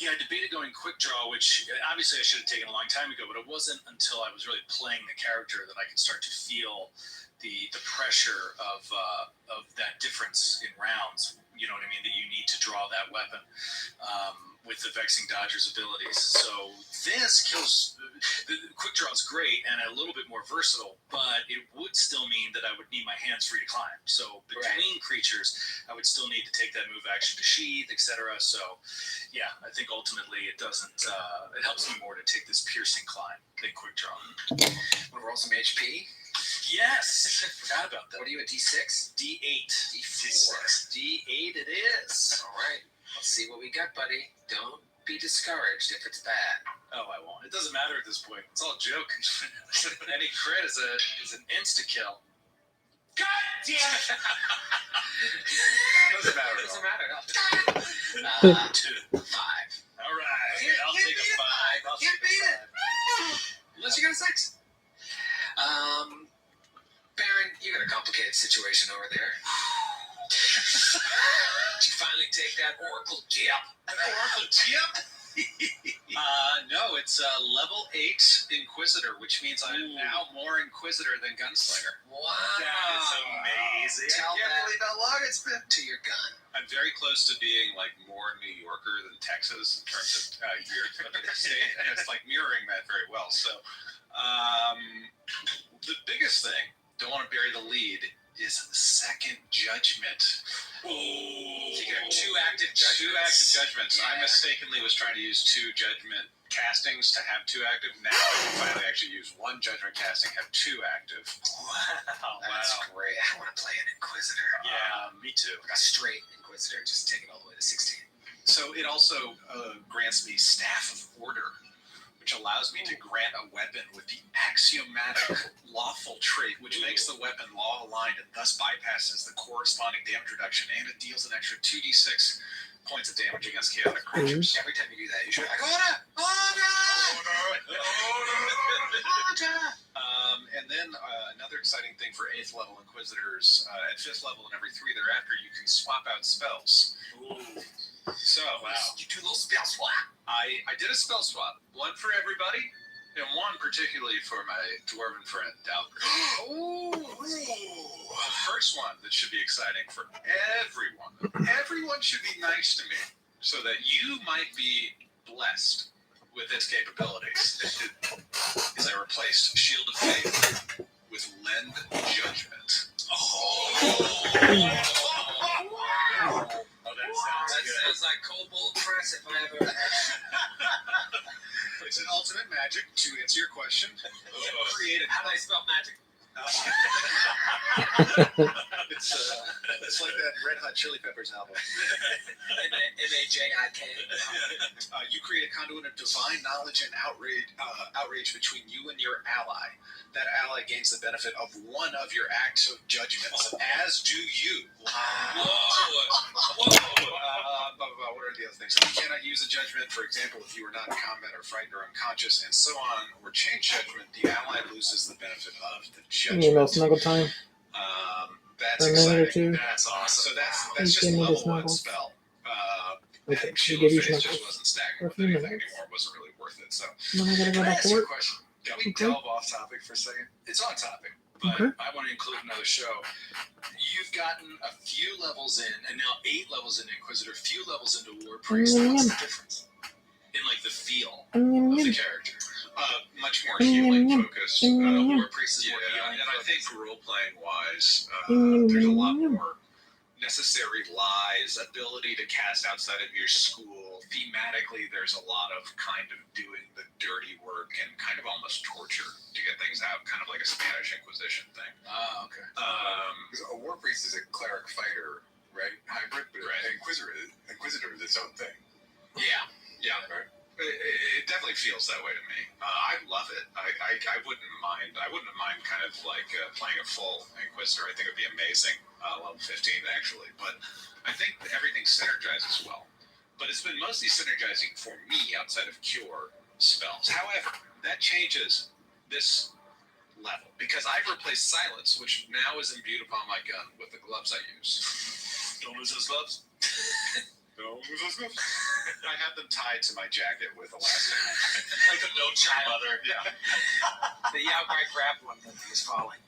Yeah, I debated going quick draw, which obviously I should have taken a long time ago, but it wasn't until I was really playing the character that I could start to feel the pressure of that difference in rounds. You know what I mean? That you need to draw that weapon with the Vexing Dodger's abilities. So this kills... The quick draw is great and a little bit more versatile, but it would still mean that I would need my hands free to climb. So between creatures, I would still need to take that move action to sheath, etc. So yeah, I think ultimately it doesn't... it helps me more to take this piercing climb than quick draw. Want to roll some HP? Yes! I forgot about that. What are you, a D6? D8. D4. D8 it is. All right. Let's see what we got, buddy. Don't be discouraged if it's bad. Oh, I won't. It doesn't matter at this point. It's all a joke. Any crit is an insta-kill. God damn it! Doesn't matter at all. Doesn't matter. 2. 5. All right. Can't- I'll can't take beat a it. 5. I'll Can't take a beat it. 5. Unless you got a 6. Baron, you got a complicated situation over there. Did you finally take that Oracle dip? Oracle Tip? No, it's level 8 Inquisitor, which means I'm now more Inquisitor than Gunslinger. Wow. That is amazing. Tell I can't that believe how long it's been. to your gun. I'm very close to being like more New Yorker than Texas in terms of years of the state, and it's like mirroring that very well. So, the biggest thing, don't want to bury the lead, is Second Judgment. So you got 2 active judgments. 2 active judgments. I Yeah. mistakenly was trying to use 2 judgment castings to have 2 active. Now I can finally actually use 1 judgment casting, have 2 active. Wow. That's great. I want to play an Inquisitor. Yeah, me too. Like a straight Inquisitor, just take it all the way to 16. So it also grants me Staff of Order, which allows me to grant a weapon with the axiomatic lawful trait, which makes the weapon law aligned and thus bypasses the corresponding damage reduction, and it deals an extra 2d6 points of damage against chaotic creatures. Every time you do that, you should be like, And then another exciting thing for 8th level Inquisitors, at 5th level and every 3 thereafter, you can swap out spells. So, You do a little spell swap. I did a spell swap, 1 for everybody, and 1 particularly for my dwarven friend, Dalgr. The first one that should be exciting for everyone. Everyone should be nice to me, so that you might be blessed with its capabilities. Is I replaced Shield of Faith with Lend Judgment. That sounds like Kobold Press if I ever. It's an ultimate magic, to answer your question. Created. How do I spell magic? It's like that Red Hot Chili Peppers album. M-A-J-I-K. You create a conduit of divine knowledge and outrage between you and your ally. That ally gains the benefit of 1 of your acts of judgments, as do you. Whoa. What are the other things? You cannot use a judgment, for example, if you are not in combat or frightened or unconscious, and so on, or change judgment, the ally loses the benefit of the judgment. You know, snuggle time. That's For a minute or exciting. two. That's awesome. So that's You just give me the level 1 snuggles. spell. Okay, And she Shield gave of you Faith just snuggles. wasn't stacking For a with few anything minutes. anymore. It wasn't really worth it. So, Then I gotta go can I back ask to you a work. question? Can we Okay. delve off topic for a second? It's on topic, but Okay. I want to include another show. You've gotten a few levels in, and now 8 levels in Inquisitor, few levels into War Priest. What's the difference in like the feel of the character? Much more healing focused. War Priest is more healing, and I think role playing wise, there's a lot more necessary lies, ability to cast outside of your school. Thematically, there's a lot of kind of doing the dirty work and kind of almost torture to get things out, kind of like a Spanish Inquisition thing. Oh, okay. Because a war priest is a cleric fighter, right? Hybrid, but Right. an inquisitor is its own thing. Yeah. Right. It definitely feels that way to me. I love it. I wouldn't mind. I wouldn't mind kind of like playing a full Inquisitor. I think it would be amazing. Level 15 actually, but I think everything synergizes well. But it's been mostly synergizing for me outside of cure spells. However, that changes this level because I've replaced silence, which now is imbued upon my gun with the gloves I use. Don't lose those gloves. I have them tied to my jacket with elastic. Like a no child. Mother, yeah. The outright grabbed one when he was falling.